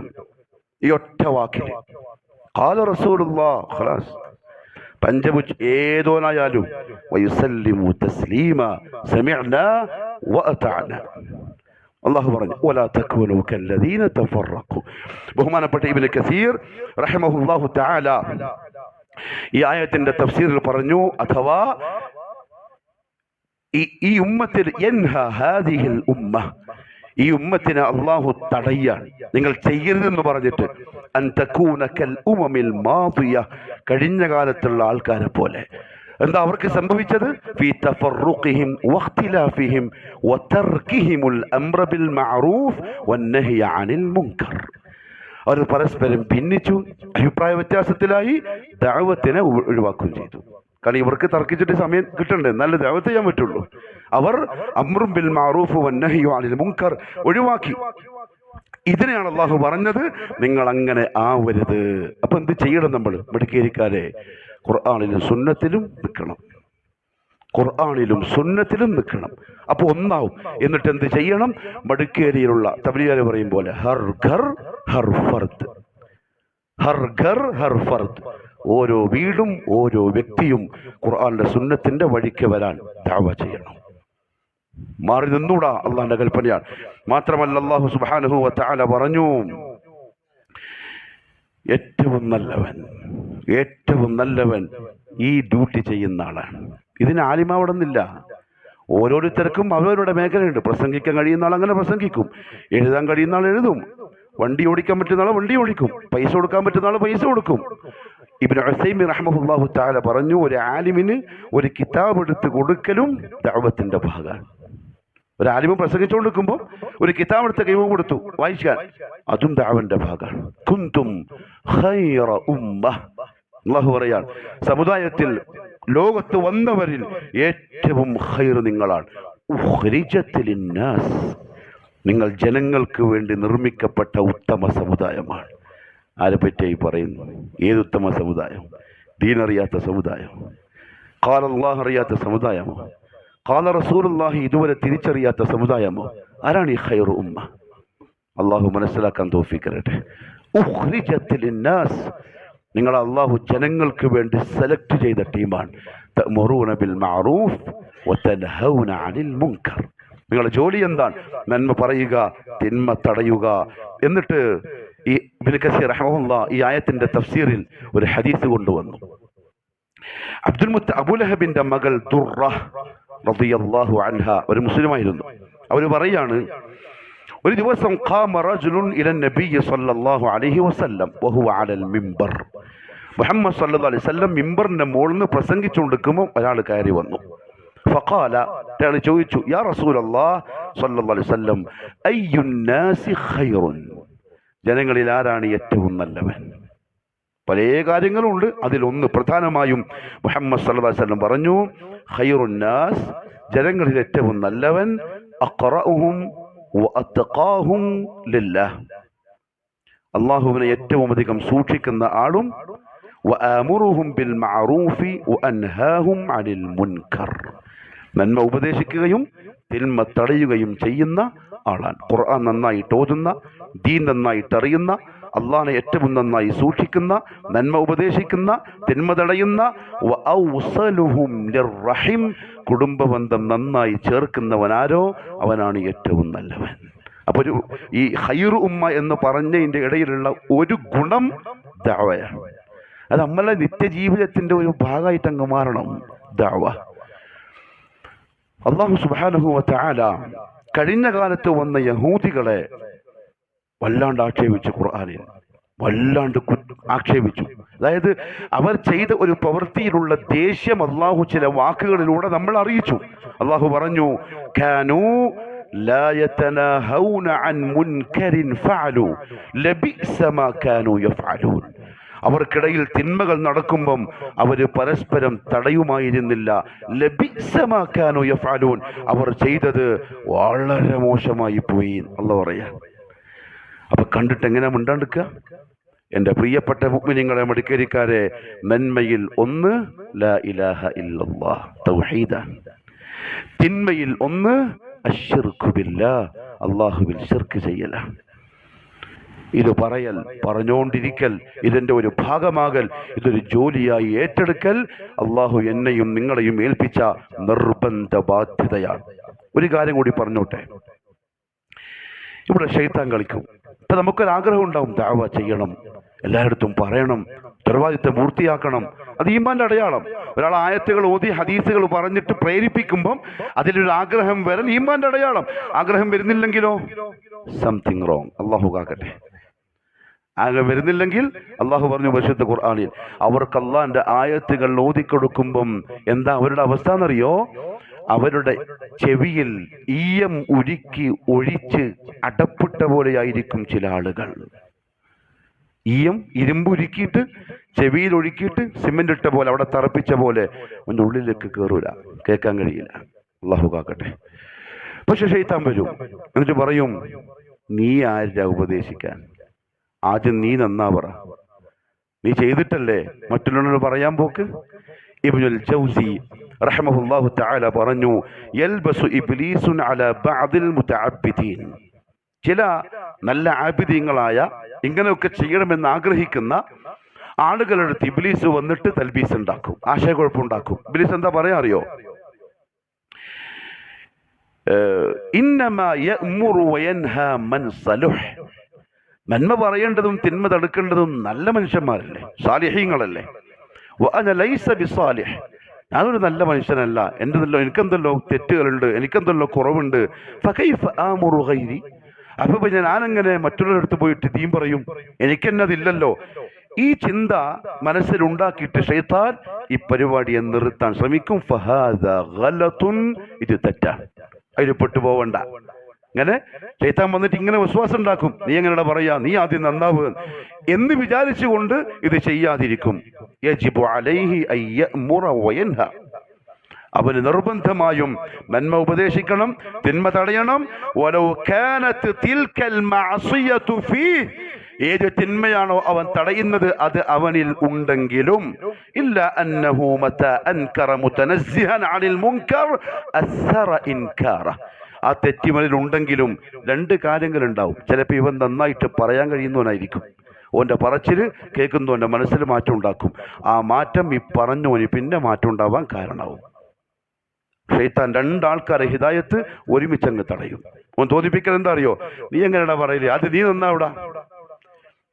ഈ ഒറ്റ വാക്കിൽ ഖാല റസൂലുള്ളാഹ്, ഖലാസ്, പഞ്ചഭുജ് ഏതോനായാലും വയുസല്ലിമു തസ്ലീമ, സമിഅനാ വഅതഅന. അല്ലാഹു പറഞ്ഞു, വലാ തകൂനു കല്ലദീന തഫറഖു. ബഹുമാനപ്പെട്ട ഇബ്നു കസീർ റഹിമഹുല്ലാഹു തആല ഈ ആയത്തിന്റെ തഫ്സീറിൽ പറഞ്ഞു, അഥവാ ഈ ഉമ്മത്തിൽ യൻഹാ ഹാദിഹിൽ ഉമ്മ, ഈ ഉമ്മത്തിനെ അള്ളാഹു തടയാൻ, നിങ്ങൾ ചെയ്യരുതെന്ന് പറഞ്ഞിട്ട്, അൻ തകൂന കൽ ഉമമിൽ മാദിയ, കഴിഞ്ഞ കാലത്തുള്ള ആൾക്കാരെ പോലെ. എന്താ അവർക്ക് സംഭവിച്ചത്? ഫീ തഫറുഖിഹിം വഖ്തിലാഫിഹിം വതർകിഹിമുൽ അംറ ബിൽ മഅറൂഫ് വന്നഹി അനിൽ മുൻകർ. അവർ പരസ്പരം ഭിന്നിച്ചു, അഭിപ്രായ വ്യത്യാസത്തിലായി, ദഅവത്തിനെ ഒഴിവാക്കുകയും ചെയ്തു. കാരണം ഇവർക്ക് തർക്കിച്ചിട്ട് സമയം കിട്ടണ്ടേ, നല്ല ദഅവത്ത് ചെയ്യാൻ പറ്റുള്ളൂ. അവർ അംറും ബിൽ മഅറൂഫ് വന്നഹി അനിൽ മുൻകർ ഒഴിവാക്കി. ഇതിനെയാണ് അള്ളാഹു പറഞ്ഞത്, നിങ്ങൾ അങ്ങനെ ആവരുത്. അപ്പൊ എന്ത് ചെയ്യണം? നമ്മൾ മെടുക്കേരിക്കാരെ ഖുർആനിലും സുന്നത്തിലും നിൽക്കണം, ഖുർആനിലും സുന്നത്തിലും നിൽക്കണം. അപ്പൊ ഒന്നാവും. എന്നിട്ട് എന്ത് ചെയ്യണം? മടുക്കേരിയിലുള്ള തബ്ലീഗുകാർ പറയും പോലെ ഹർ ഘർ ഹർ ഫർദ്, ഹർ ഘർ ഹർ ഫർദ്, ഓരോ വീടും ഓരോ വ്യക്തിയും ഖുർആനിലെ സുന്നത്തിന്റെ വഴിക്ക് വരാൻ ദഅവ ചെയ്യണം. മാറി നിന്നൂടാ, അള്ളാഹിന്റെ കൽപ്പനയാണ്. മാത്രമല്ല അല്ലാഹു സുബ്ഹാനഹു വ തആല പറഞ്ഞു, ഏറ്റവും നല്ലവൻ ഈ ഡ്യൂട്ടി ചെയ്യുന്ന ആളാണ്. ഇതിന് ആലിമാവണമെന്നില്ല. ഓരോരുത്തർക്കും അവരവരുടെ മേഖലയുണ്ട്. പ്രസംഗിക്കാൻ കഴിയുന്ന ആൾ അങ്ങനെ പ്രസംഗിക്കും, എഴുതാൻ കഴിയുന്ന ആൾ എഴുതും, വണ്ടി ഓടിക്കാൻ പറ്റുന്ന ആൾ വണ്ടി ഓടിക്കും, പൈസ കൊടുക്കാൻ പറ്റുന്ന ആൾ പൈസ കൊടുക്കും. ഇബ്നു ഉസൈമീൻ റഹ്മഹുല്ലാഹു തആല പറഞ്ഞു, ഒരു ആലിമിന് ഒരു കിതാബ് എടുത്ത് കൊടുക്കലും ദഅവത്തിന്റെ ഭാഗമാണ്. ഒരു ആലിമ് പ്രസംഗിച്ചുകൊണ്ടിരിക്കുമ്പോൾ ഒരു കിതാബ് എടുത്ത് കൈമുഖം കൊടുത്തു വായിക്കാൻ, അതും ദഅവന്റെ ഭാഗമാണ്. കുന്തും ഖൈറ ഉമ്മ, അല്ലാഹു പറയാൻ, സമുദായത്തിൽ ലോകത്ത് വന്നവരിൽ ഏറ്റവും ഖൈർ നിങ്ങളാണ്. ഉഖ്രിജത് ലിന്നാസ്, നിങ്ങൾ ജനങ്ങൾക്ക് വേണ്ടി നിർമ്മിക്കപ്പെട്ട ഉത്തമ സമുദായമാണ്. ആരെ പറ്റി പറയുന്നു? ഏത് ഉത്തമ സമുദായം? ദീനറിയാത്ത സമുദായം, ഖാല അല്ലാഹ് അറിയാത്ത സമുദായമോ, ഖാല റസൂലുള്ളാഹി ഇതുവരെ തിരിച്ചറിയാത്ത സമുദായമോ? ആരാണ് ഈ ഖൈറു ഉമ്മ? അള്ളാഹു മനസ്സിലാക്കാൻ തൗഫീഖ് തരട്ടെ. ഉഖ്രിജത് ലിന്നാസ്, നിങ്ങൾ അള്ളാഹു ജനങ്ങൾക്ക് വേണ്ടി സെലക്ട് ചെയ്ത ടീമാണ്. തഅ്മുറൂന ബിൽ മഅറൂഫ് വതൻഹൗന അനിൽ മുൻകർ, നിങ്ങളുടെ ജോലി എന്താണ്? നന്മ പറയുക, തിന്മ തടയുക. എന്നിട്ട് ഈ ഇബ്നു കസീർ റഹ്മഹുല്ലാഹ് ഈ ആയത്തിന്റെ തഫ്സീറിൽ ഒരു ഹദീസ് കൊണ്ടുവന്നു. അബൂലഹബിന്റെ മകൾ ദുർറ റളിയല്ലാഹു അൻഹ ഒരു മുസ്ലിമായിരുന്നു. അവർ പറയാണ്, ഒരു ദിവസം ഖാമ റജുലുൻ ഇല നബിയ്യി സ്വല്ലല്ലാഹു അലൈഹി വസല്ലം വഹുവ അലൽ മിമ്പർ, മുഹമ്മദ് സല്ലല്ലാഹു അലൈഹി വസല്ലം മിമ്പറിന്റെ മുകളിൽ നിന്ന് പ്രസംഗിച്ചുകൊണ്ടിരിക്കുമ്പോൾ ഒരാൾ കയറി വന്നു. ഫഖാല, അയാൾ ചോദിച്ചു, യാ റസൂലല്ലാഹ് സ്വല്ലല്ലാഹു അലൈഹി വസല്ലം അയ്യുന്നാസി ഖൈറുൻ, ജനങ്ങളിൽ ആരാണ് ഏറ്റവും നല്ലവൻ? പല കാര്യങ്ങളുണ്ട്, അതിലൊന്ന് പ്രധാനമായും മുഹമ്മദ് സല്ലല്ലാഹു അലൈഹി വസല്ലം പറഞ്ഞു, ഖൈറുന്നാസ്, ജനങ്ങളിൽ ഏറ്റവും നല്ലവൻ അഖറഉഹും വഅത്ഖാഹും ലില്ലാഹ്, അല്ലാഹുവിനെ ഏറ്റവും അധികം സൂക്ഷിക്കുന്ന ആളും വഅമുറുഹും ബിൽ മഅറൂഫി വഅൻഹാഹും അനിൽ മുൻകർ, നന്മ ഉപദേശിക്കുകയും തിന്മ തടയുകയും ചെയ്യുന്ന ആളാണ്. ഖുർആൻ നന്നായിട്ട് ഓതുന്ന, ദീൻ നന്നായിട്ട് അറിയുന്ന, അള്ളാഹിനെ ഏറ്റവും നന്നായി സൂക്ഷിക്കുന്ന, നന്മ ഉപദേശിക്കുന്ന, തിന്മ തടയുന്ന, വഔസലുഹും ലിർറഹിം, കുടുംബബന്ധം നന്നായി ചേർക്കുന്നവനാരോ അവനാണ് ഏറ്റവും നല്ലവൻ. അപ്പൊ ഈ ഖൈറു ഉമ്മ എന്ന് പറഞ്ഞതിന്റെ ഇടയിലുള്ള ഒരു ഗുണം ദഅവയാണ്. അത് നമ്മളെ നിത്യജീവിതത്തിന്റെ ഒരു ഭാഗമായിട്ട് അങ്ങ് മാറണം ദഅവ. അല്ലാഹു സുബ്ഹാനഹു വ തആല കഴിഞ്ഞ കാലത്ത് വന്ന യഹൂദികളെ വല്ലാണ്ട് ആക്ഷേപിച്ചു, ഖുർആനിൽ വല്ലാണ്ട് ആക്ഷേപിച്ചു. അതായത് അവർ ചെയ്ത ഒരു പ്രവൃത്തിയിലുള്ള ദേഷ്യം അള്ളാഹു ചില വാക്കുകളിലൂടെ നമ്മൾ അറിയിച്ചു. അള്ളാഹു പറഞ്ഞു, കാനൂ ലാ യതനാഹൗന അൻ മുൻകരിൻ ഫഅലു ലബിഅസ മാ കാനൂ യഫഅലൂൻ, അവർക്കിടയിൽ തിന്മകൾ നടക്കുമ്പം അവർ പരസ്പരം തടയുമായിരുന്നില്ല. ലബിഅസ മാ കാനൂ യഫഅലൂൻ, അവർ ചെയ്തത് വളരെ മോശമായി പോയി അല്ലാഹു പറയാ. അപ്പൊ കണ്ടിട്ട് എങ്ങനെ മിണ്ടാണ്ടിരിക്കുക? എൻ്റെ പ്രിയപ്പെട്ട മുഅ്മിനീങ്ങളെ, മടിക്കേരിക്കാരെ, നന്മയിൽ ഒന്ന് ലാ ഇലാഹ ഇല്ലല്ലാഹ് തൗഹീദാണ്, തിന്മയിൽ ഒന്ന് അശ്ശിർക്കു ബില്ലാഹ്, അല്ലാഹുവിൽ ശിർക്ക് ചെയ്യലാണ്. ഇത് പറയൽ, പറഞ്ഞുകൊണ്ടിരിക്കൽ, ഇതിൻ്റെ ഒരു ഭാഗമാകൽ, ഇതൊരു ജോലിയായി ഏറ്റെടുക്കൽ അള്ളാഹു എന്നെയും നിങ്ങളെയും ഏൽപ്പിച്ച നിർബന്ധ ബാധ്യതയാണ്. ഒരു കാര്യം കൂടി പറഞ്ഞോട്ടെ, ഇവിടെ ശൈത്താൻ കളിക്കും. ഇപ്പൊ നമുക്കൊരാഗ്രഹം ഉണ്ടാവും, ദഅവ ചെയ്യണം, എല്ലായിടത്തും പറയണം, ഉത്തരവാദിത്തം പൂർത്തിയാക്കണം. അത് ഈമാന്റെ അടയാളം. ഒരാൾ ആയത്തുകൾ ഓതി ഹദീസുകൾ പറഞ്ഞിട്ട് പ്രേരിപ്പിക്കുമ്പം അതിലൊരു ആഗ്രഹം വരൽ ഈമാന്റെ അടയാളം. ആഗ്രഹം വരുന്നില്ലെങ്കിലോ സംതിങ് റോങ്. അള്ളാഹു കാക്കട്ടെ. ആഗ്രഹം വരുന്നില്ലെങ്കിൽ അള്ളാഹു പറഞ്ഞു പരിശുദ്ധ ഖുർആനിൽ, അവർക്ക് അള്ളാഹിന്റെ ആയത്തുകൾ ഓതിക്കൊടുക്കുമ്പം എന്താ അവരുടെ അവസ്ഥ എന്നറിയോ? അവരുടെ ചെവിയിൽ ഈയം ഉരുക്കി ഒഴിച്ച് അടപ്പിട്ട പോലെയായിരിക്കും ചില ആളുകൾ. ഈയം ഇരുമ്പുരുക്കിയിട്ട് ചെവിയിൽ ഒഴുക്കിയിട്ട് സിമെന്റ് ഇട്ട പോലെ, അവിടെ തറപ്പിച്ച പോലെ അവൻ്റെ ഉള്ളിലേക്ക് കയറൂല, കേൾക്കാൻ കഴിയില്ല. അള്ളാഹു കാക്കട്ടെ. പക്ഷെ ശൈത്താൻ വരും, എന്നിട്ട് പറയും, നീ ആരാ ഉപദേശിക്കാൻ? ആദ്യം നീ നന്നാ പറ, നീ ചെയ്തിട്ടല്ലേ മറ്റുള്ളവരോട് പറയാൻ പോക്ക്. ഇബ്നുൽ ജൗസി റഹ്മഹുല്ലാഹു തആല പറഞ്ഞു, യൽബസു ഇബ്ലീസുൻ അലാ ബഅദിൽ മുതഅബ്ബിദീൻ, ചില നല്ല ആബിദീങ്ങളായ ഇങ്ങനെയൊക്കെ ചെയ്യണമെന്ന് ആഗ്രഹിക്കുന്ന ആളുകളുടെ അടുത്ത് ഇബ്ലീസ് വന്നിട്ട് തൽബീസ് ഉണ്ടാക്കും, ആശയക്കുഴപ്പമുണ്ടാക്കും. ഇബ്ലീസ് എന്താ പറയാ അറിയോ? ഇന്നമാ യഅ്മുറു വയൻഹാ മൻ സലുഹ്, നന്മ പറയേണ്ടതും തിന്മ തടുക്കേണ്ടതും നല്ല മനുഷ്യന്മാരല്ലേ, സാലിഹീങ്ങളല്ലേ. വഅന ലൈസ ബിസാലിഹ്, ഞാനൊരു നല്ല മനുഷ്യനല്ല, എനിക്കെന്തല്ലോ തെറ്റുകളുണ്ട്, എനിക്കെന്തല്ലോ കുറവുണ്ട്. ഫകൈഫ ആമുറു ഗൈരി, അപ്പൊ ഞാനെങ്ങനെ മറ്റുള്ളവരുടെ അടുത്ത് പോയിട്ട് ദീൻ പറയും? എനിക്കെന്നതില്ലല്ലോ. ഈ ചിന്ത മനസ്സിലുണ്ടാക്കിയിട്ട് ശൈത്താൻ ഈ പരിപാടിയെ നിർത്താൻ ശ്രമിക്കും. ഫഹാദാ ഗലതുൻ, ഇത് തെറ്റാണ്, അതിൽ പെട്ടുപോവണ്ട. അങ്ങനെ ശൈത്താൻ വന്നിട്ട് ഇങ്ങനെ വിശ്വാസം ഉണ്ടാക്കും, നീ എങ്ങനെ പറയാ, നീ ആദ്യം നന്നാവുക എന്ന് വിചാരിച്ചുകൊണ്ട് ഇത് ചെയ്യാതിരിക്കും. യജിബു അലൈഹി അൻ യഅ്മുറ വയൻഹ, അവന് നിർബന്ധമായും നന്മ ഉപദേശിക്കണം, തിന്മ തടയണം. വലൗ കാനത് തിൽകൽ മഅസിയതു ഫീഹി, ഏത് തിന്മയാണോ അവൻ തടയുന്നത് അത് അവനിൽ ഉണ്ടെങ്കിലും, ഇല്ല അന്നഹു മതാ അൻകറ മുതനസ്സിഹൻ അനിൽ മുൻകർ അസ്റ ഇൻകാറ, ആ തെറ്റിമനിൽ ഉണ്ടെങ്കിലും രണ്ട് കാര്യങ്ങളുണ്ടാവും. ചിലപ്പോൾ ഇവൻ നന്നായിട്ട് പറയാൻ കഴിയുന്നവനായിരിക്കും, ഓൻ്റെ പറച്ചിൽ കേൾക്കുന്നവൻ്റെ മനസ്സിൽ മാറ്റം ഉണ്ടാക്കും. ആ മാറ്റം ഈ പറഞ്ഞവന് പിന്നെ മാറ്റം ഉണ്ടാവാൻ കാരണമാവും. ശൈത്താൻ രണ്ടാൾക്കാരെ ഹിദായത്ത് ഒരുമിച്ചങ്ങ് തടയും. ഓൻ തോന്നിപ്പിക്കൽ എന്താ അറിയോ, നീ എങ്ങനെയാ പറയില്ലേ, അത് നീ നന്നാവിടാ,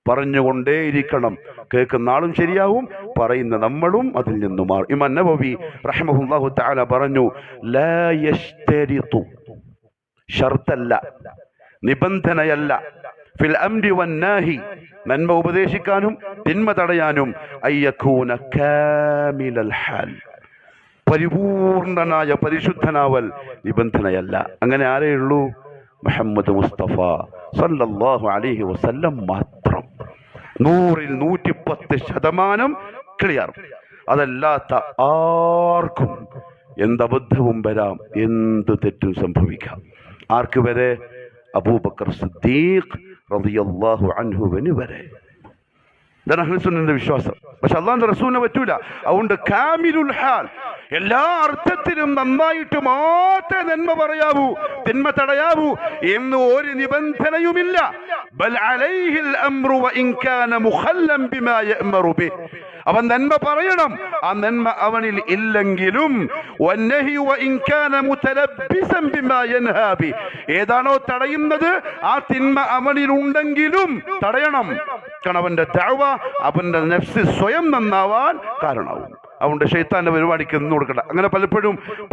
പറഞ്ഞുകൊണ്ടേയിരിക്കണം. കേൾക്കുന്ന ആളും ശരിയാവും, പറയുന്ന നമ്മളും അതിൽ നിന്ന് മാറും. ഇമാം നവവി റഹ്മഹുല്ലാഹു തആല പറഞ്ഞു, ലാ യശ്തരിതു, ഷർത്തല്ല, നിബന്ധനയല്ല, ഫിൽ അംരി വന്നാഹി, നന്മ ഉപദേശിക്കാനും തിന്മ തടയാനും, അയ്യകൂന കാമിലൽ ഹാൽ, പരിപൂർണനായ പരിശുദ്ധനാവൽ നിബന്ധനയല്ല. അങ്ങനെ ആരെയുള്ളൂ? മുഹമ്മദ് മുസ്തഫ സല്ലല്ലാഹു അലൈഹി വസല്ലം മാത്രം. 100ൽ 110% ക്ലിയർ. അതല്ലാത്ത ആർക്കും എന്തബദ്ധവും വരാം, എന്ത് തെറ്റും സംഭവിക്കാം. ആർക്ക് വരെ? അബൂബക്കർ സിദ്ദീഖ് റളിയല്ലാഹു അൻഹുവിന് വരെ. ഇതാണ് അഹ്ലുൽ സുന്നത്തിന്റെ വിശ്വാസം. പക്ഷെ അല്ലാഹുവിന്റെ റസൂലിനെ പറ്റൂല. അതുകൊണ്ട് കാമിലുൽ ഹാൽ, എല്ലാ അർത്ഥത്തിലും നന്നായിട്ട് മാത്രമേ നന്മ പറയാവൂ, തിന്മ തടയാവൂ എന്ന് ഒരു നിബന്ധനയുമില്ല. ബൽ അലൈഹിൽ അംറു വഇൻ കാന മുഖല്ലൻ ബിമാ യഅ്മറു ബിഹി, അവൻ നന്മ പറയണം, ആ നന്മ അവനിൽ ഇല്ലെങ്കിലും. വന്നഹി വഇൻ കാന മുതലബ്ബിസൻ ബിമാ യൻഹാ ബിഹി, ഏതാണോ തടയുന്നത് ആ തിന്മ അവനിൽ ഉണ്ടെങ്കിലും തടയണം. കാരണം അവന്റെ ദഅവ, അവന്റെ നഫ്സ് സ്വയം നന്നാവാൻ കാരണമാവും. അതുകൊണ്ട് ശൈത്താന്റെ പരിപാടിക്ക് നിന്ന് കൊടുക്കണ്ട. അങ്ങനെ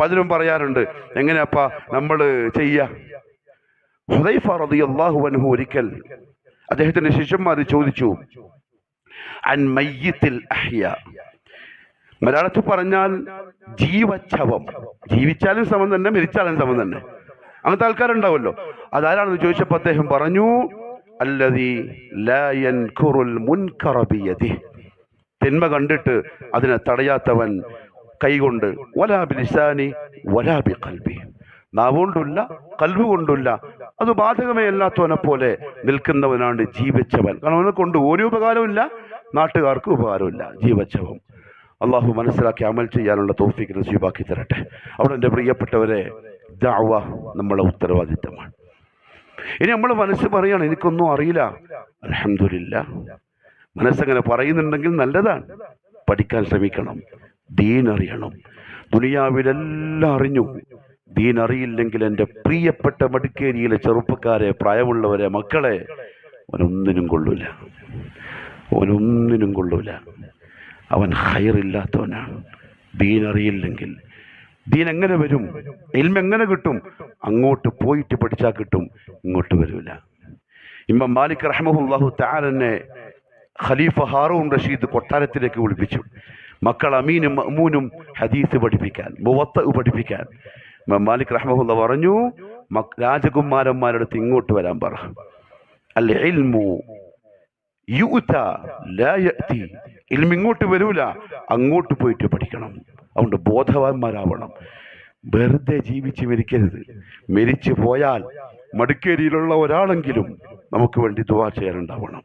പലരും പറയാറുണ്ട്, എങ്ങനെയപ്പാ നമ്മൾ ചെയ്യാ? ഹുദൈഫ റളിയല്ലാഹു അൻഹു ഒരിക്കൽ അദ്ദേഹത്തിന്റെ ശിഷ്യന്മാർ ചോദിച്ചു, അൻ മയ്യിത്തിൽ അഹ്യാ, മലയാളത്തിൽ പറഞ്ഞാൽ ജീവച്ഛവം, ജീവിച്ചാലും സമം തന്നെ, മരിച്ചാലും സമം തന്നെ, അങ്ങനത്തെ ആൾക്കാരുണ്ടാവുമല്ലോ. അതാരാണെന്ന് ചോദിച്ചപ്പോൾ അദ്ദേഹം പറഞ്ഞു, അല്ലദീ ലാ യൻകുറുൽ മുൻകറ ബിയദിഹി, തിന്മ കണ്ടിട്ട് അതിനെ തടയാത്തവൻ കൈകൊണ്ട്, വലാ ബിലിസാനി വലാ ബിഖൽബി, നാവുകൊണ്ടില്ല കൽബ് കൊണ്ടില്ല, അത് ബാധകമേ അല്ലാത്തവനെ പോലെ നിൽക്കുന്നവനാണ് ജീവിച്ചവൻ. കാരണം അവനെ കൊണ്ട് ഒരു ഉപകാരമില്ല, നാട്ടുകാർക്ക് ഉപകാരമില്ല, ജീവച്ഛവം. അള്ളാഹു മനസ്സിലാക്കി അമൽ ചെയ്യാനുള്ള തൗഫീഖ് നസീബാക്കി തരട്ടെ. അവിടെ എൻ്റെ പ്രിയപ്പെട്ടവരെ, ദഅവ നമ്മളെ ഉത്തരവാദിത്തമാണ്. ഇനി നമ്മൾ മനസ്സ് പറയാണ്, എനിക്കൊന്നും അറിയില്ല, അൽഹംദുലില്ലാഹ്, മനസ്സങ്ങനെ പറയുന്നുണ്ടെങ്കിൽ നല്ലതാണ്. പഠിക്കാൻ ശ്രമിക്കണം, ദീൻ അറിയണം. ദുനിയാവിലെല്ലാം അറിഞ്ഞു, ദീൻ അറിയില്ലെങ്കിൽ എൻ്റെ പ്രിയപ്പെട്ട മടിക്കേരിയിലെ ചെറുപ്പക്കാരെ, പ്രായമുള്ളവരെ, മക്കളെ, അവനൊന്നിനും കൊള്ളൂല, അവനൊന്നിനും കൊള്ളൂല. അവൻ ഖൈറില്ലാത്തവനാണ്. ദീൻ അറിയില്ലെങ്കിൽ ദീൻ എങ്ങനെ വരും? ഇൽമ എങ്ങനെ കിട്ടും? അങ്ങോട്ട് പോയിട്ട് പഠിച്ചാൽ കിട്ടും, ഇങ്ങോട്ട് വരില്ല. ഇമാം മാലിക് റഹ്മഹുല്ലാഹു തആലനെ ഖലീഫ ഹാറൂൻ റഷീദ് കൊട്ടാരത്തിലേക്ക് വിളിപ്പിച്ചു. മക്കൾ അമീനും മഅ്മൂനും ഹദീസ് പഠിപ്പിക്കാൻ, മുവത്ത പഠിപ്പിക്കാൻ. ഇമാം മാലിക് റഹ്മഹുല്ലാ പറഞ്ഞു, രാജകുമാരന്മാരുടെ അടുത്ത് ഇങ്ങോട്ട് വരാൻ പറ. അൽ ഇൽമു യുഅ്താ ലാ യഅതി, ഇൽമ ഇങ്ങോട്ട് വരൂല, അങ്ങോട്ട് പോയിട്ട് പഠിക്കണം. അതുകൊണ്ട് ബോധവാന്മാരാവണം. വെറുതെ ജീവിച്ച് മരിക്കരുത്. മരിച്ചു പോയാൽ മടിക്കേരിയിലുള്ള ഒരാളെങ്കിലും നമുക്ക് വേണ്ടി ദുആ ചെയ്യാനുണ്ടാവണം.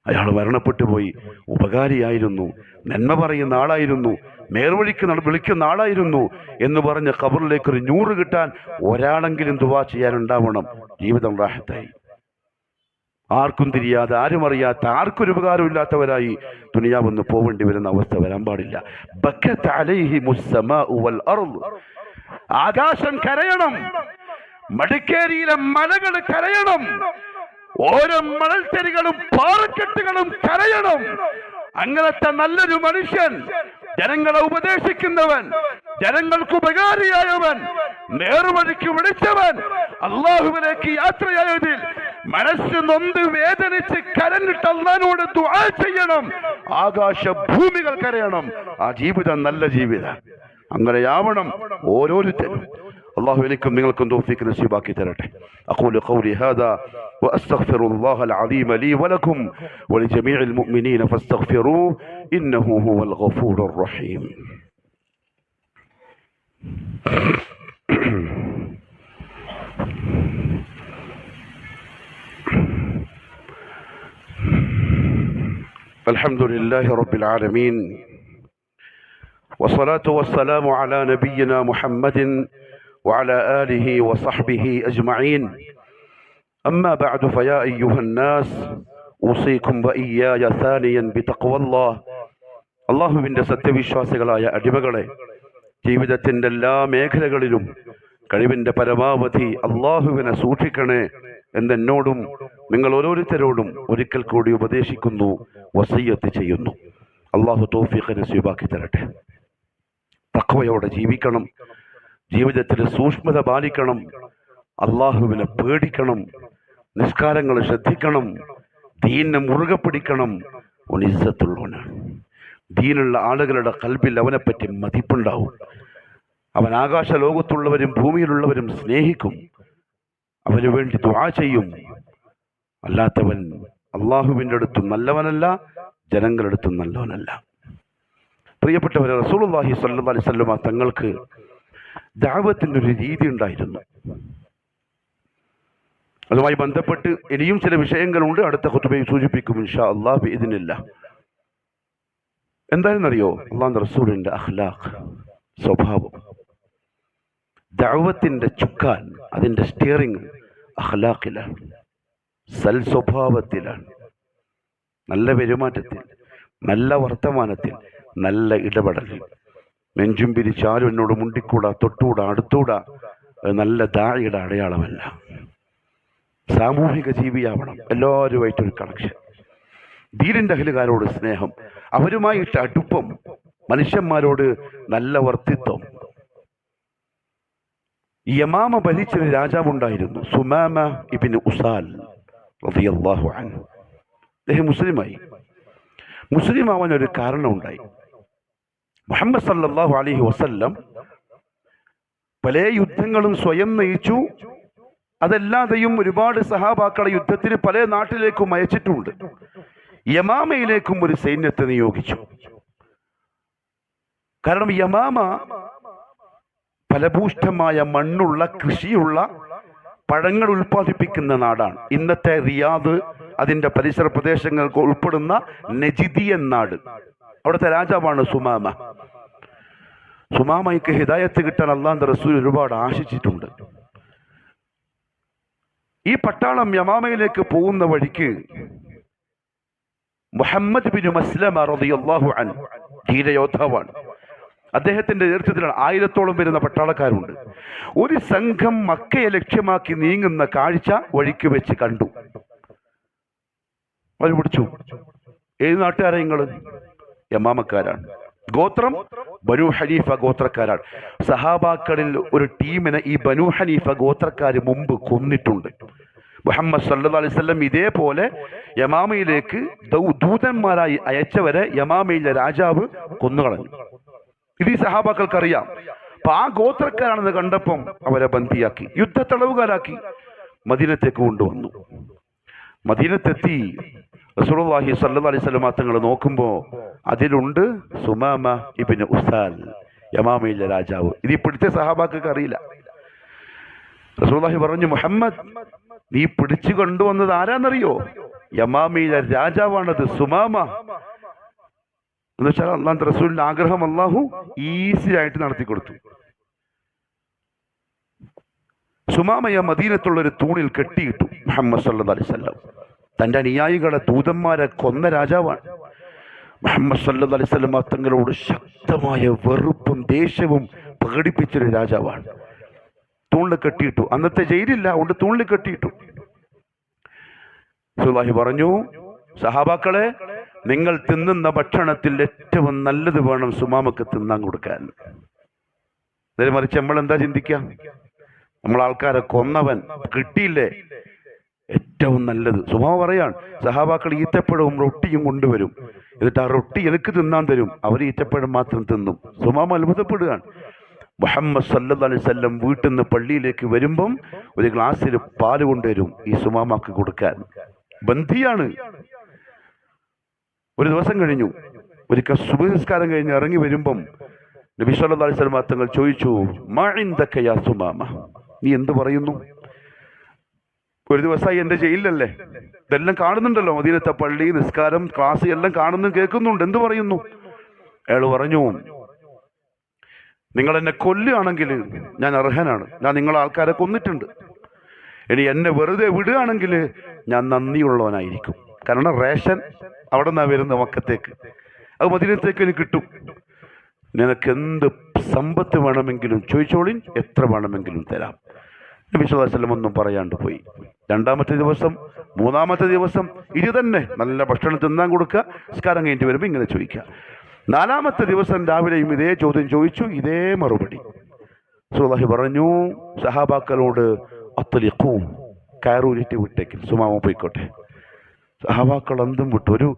അയാൾ മരണപ്പെട്ടു പോയി, ഉപകാരിയായിരുന്നു, നന്മ പറയുന്ന ആളായിരുന്നു, നേർവഴിക്ക് വിളിക്കുന്ന ആളായിരുന്നു എന്ന് പറഞ്ഞ് ഖബറിലേക്ക് ഒരു 100 കിട്ടാൻ ഒരാളെങ്കിലും ദുആ ചെയ്യാനുണ്ടാവണം. ജീവിതം റാഹത്തായി. ആർക്കും തിരിയാതെ, ആരും അറിയാത്ത, ആർക്കൊരു ഉപകാരമില്ലാത്തവരായി ദുനിയാവൊന്ന് പോവേണ്ടി വരുന്ന അവസ്ഥ വരാൻ പാടില്ല. ബക്കത്ത് അലൈഹിമുസ് സമാഉ വൽ അർദ്, ആകാശം കരയണം, മടിക്കേരിയിലെ മലകൾ കരയണം, ഓരോ മണൽത്തരികളും പാറക്കെട്ടുകളും കരയണം. അങ്ങനത്തെ നല്ലൊരു മനുഷ്യൻ, ജനങ്ങളെ ഉപദേശിക്കുന്നവൻ, ജനങ്ങൾക്ക് ഉപകാരിയായവൻ, നേർവഴിക്ക് വിളിച്ചവൻ, അള്ളാഹുവിലേക്ക് യാത്രയായതിൽ മനസ്സ് നൊന്ത് വേദനിച്ച് കരഞ്ഞിട്ട് അല്ലാഹുവോട് ദുആ ചെയ്യണം. ആകാശ ഭൂമികൾ കരയണം. ആ ജീവിതം നല്ല ജീവിതം. അങ്ങനെയാവണം ഓരോരുത്തരും. അല്ലാഹു എനിക്കും നിങ്ങൾക്കും തൗഫീഖ് നസീബാക്കി തരട്ടെ. അഖൂലു ഖൗലി ഹാദാ വഅസ്തഗ്ഫിറുല്ലാഹൽ അലീമ ലീ വലക്കും വലിജമീഇൽ മുഅ്മിനീന ഫസ്തഗ്ഫിറൂഹു ഇന്നഹു ഹുവൽ ഗഫൂറുർ റഹീം. الحمد لله رب العالمين والصلاة والسلام على نبينا محمد وعلى آله وصحبه أجمعين. أما بعد فيا أيها الناس أوصيكم وإياي ثانيا بتقوى الله. അള്ളാഹുവിൻ്റെ സത്യവിശ്വാസികളായ അടിമകളെ, ജീവിതത്തിൻ്റെ എല്ലാ മേഖലകളിലും കഴിവിൻ്റെ പരമാവധി അള്ളാഹുവിനെ സൂക്ഷിക്കണേ എന്നെന്നോടും നിങ്ങൾ ഓരോരുത്തരോടും ഒരിക്കൽ കൂടി ഉപദേശിക്കുന്നു, വസിയ്യത്ത് ചെയ്യുന്നു. അള്ളാഹു തൗഫീഖ് നസീബാക്കി തരട്ടെ. തഖ്വയോടെ ജീവിക്കണം, ജീവിതത്തിൽ സൂക്ഷ്മത പാലിക്കണം, അള്ളാഹുവിനെ പേടിക്കണം, നിസ്കാരങ്ങൾ ശ്രദ്ധിക്കണം, ദീനിനെ മുറുകെ പിടിക്കണം. അവൻ ഇസ്സത്തുള്ളവനാണ്. ദീനുള്ള ആളുകളുടെ കൽബിൽ അവനെപ്പറ്റി മതിപ്പുണ്ടാവും. അവൻ ആകാശ ലോകത്തുള്ളവരും ഭൂമിയിലുള്ളവരും സ്നേഹിക്കും, അവന് വേണ്ടി ദുആ ചെയ്യും. അല്ലാത്തവൻ അള്ളാഹുവിൻ്റെ അടുത്തും നല്ലവനല്ല, ജനങ്ങളുടെ അടുത്തും നല്ലവനല്ല. പ്രിയപ്പെട്ടവരെ, റസൂലുള്ളാഹി സ്വല്ലല്ലാഹു അലൈഹി വസല്ലമ തങ്ങൾക്ക് ദഅവത്തിൻ്റെ ഒരു രീതി ഉണ്ടായിരുന്നു. അതുമായി ബന്ധപ്പെട്ട് ഇനിയും ചില വിഷയങ്ങളുണ്ട്, അടുത്ത ഖുതുബയിൽ സൂചിപ്പിക്കും ഇൻഷാ അല്ലാഹ് ബിഇദ്നില്ലാഹ്. എന്താണെന്നറിയോ, അള്ളാഹുവിൻ്റെ റസൂലിൻ്റെ അഖ്ലാഖ്, സ്വഭാവം, ദഅവത്തിൻ്റെ ചുക്കാൻ, അതിൻ്റെ സ്റ്റിയറിംഗ് അഖ്ലാഖിലാണ്, സൽ സ്വഭാവത്തിലാണ്, നല്ല പെരുമാറ്റത്തിൽ, നല്ല വർത്തമാനത്തിൽ, നല്ല ഇടപെടലിൽ. നെഞ്ചും പിരിച്ചാലും എന്നോട് മുണ്ടിക്കൂടാ, തൊട്ടുകൂടാ, അടുത്തൂടാ, നല്ല ദാഇയുടെ അടയാളമല്ല. സാമൂഹിക ജീവിയാവണം, എല്ലാവരുമായിട്ടൊരു കണക്ഷൻ, ദീനിൻ്റെ അഹ്ലുകാരോട് സ്നേഹം, അവരുമായിട്ട് അടുപ്പം, മനുഷ്യന്മാരോട് നല്ല വർത്തിത്വം. യമാമ ഭരിച്ചൊരു രാജാവുണ്ടായിരുന്നു, സുമാമ ഇബ്നു ഉസാൽ റളിയല്ലാഹു അൻഹു. അദ്ദേഹം മുസ്ലിമായി. മുസ്ലിം ആവാൻ ഒരു കാരണമുണ്ടായി. മുഹമ്മദ് സല്ലല്ലാഹു അലൈഹി വസല്ലം പല യുദ്ധങ്ങളും സ്വയം നയിച്ചു. അതല്ലാതെയും ഒരുപാട് സഹാബാക്കളെ യുദ്ധത്തിന് പല നാട്ടിലേക്കും അയച്ചിട്ടുണ്ട്. യമാമയിലേക്കും ഒരു സൈന്യത്തെ നിയോഗിച്ചു. കാരണം യമാമ ഫലഭൂഷ്ടമായ മണ്ണുള്ള, കൃഷിയുള്ള, പഴങ്ങൾ ഉൽപ്പാദിപ്പിക്കുന്ന നാടാണ്. ഇന്നത്തെ റിയാദ്, അതിൻ്റെ പരിസര പ്രദേശങ്ങൾക്ക് ഉൾപ്പെടുന്ന നജിദിയൻ നാട്. അവിടുത്തെ രാജാവാണ് സുമാമ. സുമാമയ്ക്ക് ഹിദായത്ത് കിട്ടാൻ അല്ലാഹുവിൻ്റെ റസൂൽ ഒരുപാട് ആശിച്ചിട്ടുണ്ട്. ഈ പട്ടാളം യമാമയിലേക്ക് പോകുന്ന വഴിക്ക് മുഹമ്മദ് ബിൻ മസ്ലമ റളിയല്ലാഹു അൻഹു ധീരയോദ്ധാവാണ്. അദ്ദേഹത്തിന്റെ നേതൃത്വത്തിലാണ് 1000-ഓളം വരുന്ന പട്ടാളക്കാരുണ്ട്. ഒരു സംഘം മക്കയെ ലക്ഷ്യമാക്കി നീങ്ങുന്ന കാഴ്ച വഴിക്ക് വെച്ച് കണ്ടു. അവർ പിടിച്ചു. ഏത് നാട്ടുകാരാ നിങ്ങൾ? യമാമക്കാരാണ്. ഗോത്രം ബനു ഹനീഫ ഗോത്രക്കാരാണ്. സഹാബാക്കളിൽ ഒരു ടീമിനെ ഈ ബനു ഹനീഫ ഗോത്രക്കാർ മുമ്പ് കൊന്നിട്ടുണ്ട്. മുഹമ്മദ് സല്ലല്ലാഹു അലൈഹി വസല്ലം ഇതേപോലെ യമാമയിലേക്ക് ദൂതന്മാരായി അയച്ചവരെ യമാമയിലെ രാജാവ് കൊന്നുകളഞ്ഞു. ഇത് ഈ സഹാബാക്കൾക്കറിയാം. അപ്പൊ ആ ഗോത്രക്കാരാണെന്ന് കണ്ടപ്പം അവരെ ബന്ദിയാക്കി, യുദ്ധത്തടവുകാരാക്കി മദീനത്തേക്ക് കൊണ്ടുവന്നു. മദീനത്തെത്തി റസൂലുള്ളാഹി സ്വല്ലല്ലാഹു അലൈഹി വസല്ലം തങ്ങൾ നോക്കുമ്പോൾ അതിലുണ്ട് സുമാമ ഇബ്നു ഉസാൽ, യമാമയിലെ രാജാവ്. ഇത് ഇപ്പോഴത്തെ സഹാബാക്കൾക്ക് അറിയില്ല. റസൂലുള്ളാഹി പറഞ്ഞു, മുഹമ്മദ്, നീ പിടിച്ചു കൊണ്ടുവന്നത് ആരാന്നറിയോ? യമാമയിലെ രാജാവാണത്, സുമാമ. എന്ന് വെച്ചാൽ അള്ളാഹുവിന്റെ റസൂലിന്റെ ആഗ്രഹം അള്ളാഹു ഈസി ആയിട്ട് നടത്തി കൊടുത്തു. സുമാമയെ മദീനത്തുള്ള ഒരു തൂണിൽ കെട്ടിയിട്ടു മുഹമ്മദ് സല്ലല്ലാഹു അലൈഹി വസല്ലം. തന്റെ അനുയായികളെ, ദൂതന്മാരെ കൊന്ന രാജാവാണ്. മുഹമ്മദ് സല്ലല്ലാഹു അലൈഹി വസല്ലം തങ്ങളോട് ശക്തമായ വെറുപ്പും ദേഷ്യവും പ്രകടിപ്പിച്ചൊരു രാജാവാണ്. തൂണിൽ കെട്ടിയിട്ടു. അന്നത്തെ ജയിലില്ല, അതുകൊണ്ട് തൂണിൽ കെട്ടിയിട്ടു. റസൂലുള്ളാഹി പറഞ്ഞു, സഹാബാക്കളെ, നിങ്ങൾ തിന്നുന്ന ഭക്ഷണത്തിൽ ഏറ്റവും നല്ലത് വേണം സുമാമക്ക് തിന്നാൻ കൊടുക്കാൻ. നേരെ മറിച്ച് നമ്മൾ എന്താ ചിന്തിക്കുക? നമ്മൾ ആൾക്കാരെ കൊന്നവൻ കിട്ടിയില്ലേ, ഏറ്റവും നല്ലത്. സുമാമ പറയാൻ സഹാബാക്കൾ ഈത്തപ്പഴവും റൊട്ടിയും കൊണ്ടുവരും, എന്നിട്ട് ആ റൊട്ടി എനിക്ക് തിന്നാൻ തരും, അവർ ഈത്തപ്പഴം മാത്രം തിന്നും. സുമാമ അത്ഭുതപ്പെടുകയാണ്. മുഹമ്മദ് സല്ലല്ലാഹു അലൈഹി വസല്ലം വീട്ടിൽ നിന്ന് പള്ളിയിലേക്ക് വരുമ്പം ഒരു ഗ്ലാസ്സിൽ പാല് കൊണ്ടുവരും ഈ സുമാമാക്ക് കൊടുക്കാൻ. ബന്ധിയാണ്. ഒരു ദിവസം കഴിഞ്ഞു, ഒരിക്കൽ സുബഹി നിസ്കാരം കഴിഞ്ഞ് ഇറങ്ങി വരുമ്പം നബി സല്ലല്ലാഹു അലൈഹി വസല്ലം തങ്ങൾ ചോദിച്ചു, മാ ഇൻദക യാ സുമാമ, നീ എന്ത് പറയുന്നു? ഒരു ദിവസമായി എൻ്റെ ജയിലിലല്ലേ, ഇതെല്ലാം കാണുന്നുണ്ടല്ലോ, മദീനത്തെ പള്ളി, നിസ്കാരം, ക്ലാസ് എല്ലാം കാണുന്നു കേൾക്കുന്നുണ്ട്, എന്ത് പറയുന്നു? അയാൾ പറഞ്ഞു, നിങ്ങൾ എന്നെ കൊല്ലുകയാണെങ്കിൽ ഞാൻ അർഹനാണ്, ഞാൻ നിങ്ങളെ ആൾക്കാരെ കൊന്നിട്ടുണ്ട്. ഇനി എന്നെ വെറുതെ വിടുകയാണെങ്കിൽ ഞാൻ നന്ദിയുള്ളവനായിരിക്കും. കാരണം റേഷൻ അവിടെ നിന്നാണ് വരുന്നത് മക്കത്തേക്ക്, അത് മദീനത്തേക്ക് എനിക്ക് കിട്ടും. നിനക്ക് എന്ത് സമ്പത്ത് വേണമെങ്കിലും ചോദിച്ചോളിൻ, എത്ര വേണമെങ്കിലും തരാം. നബി സല്ലല്ലാഹു അലൈഹി വസല്ലം ഒന്നും പറയാണ്ട് പോയി. രണ്ടാമത്തെ ദിവസം, മൂന്നാമത്തെ ദിവസം ഇത് തന്നെ, നല്ല ഭക്ഷണം തിന്നാൻ കൊടുക്കുക, നിസ്കാരം കഴിഞ്ഞിട്ട് വരുമ്പോൾ ഇങ്ങനെ ചോദിക്കുക. നാലാമത്തെ ദിവസം രാവിലെയും ഇതേ ചോദ്യം ചോദിച്ചു, ഇതേ മറുപടി. റസൂലുള്ളാഹി പറഞ്ഞു സഹാബാക്കളോട്, അത്ലിഖൂ, കയറൂരിട്ട് വിട്ടേക്കും, സുമാമ പോയിക്കോട്ടെ. സഹാബാക്കൾ അന്തം വിട്ടു. ഒരു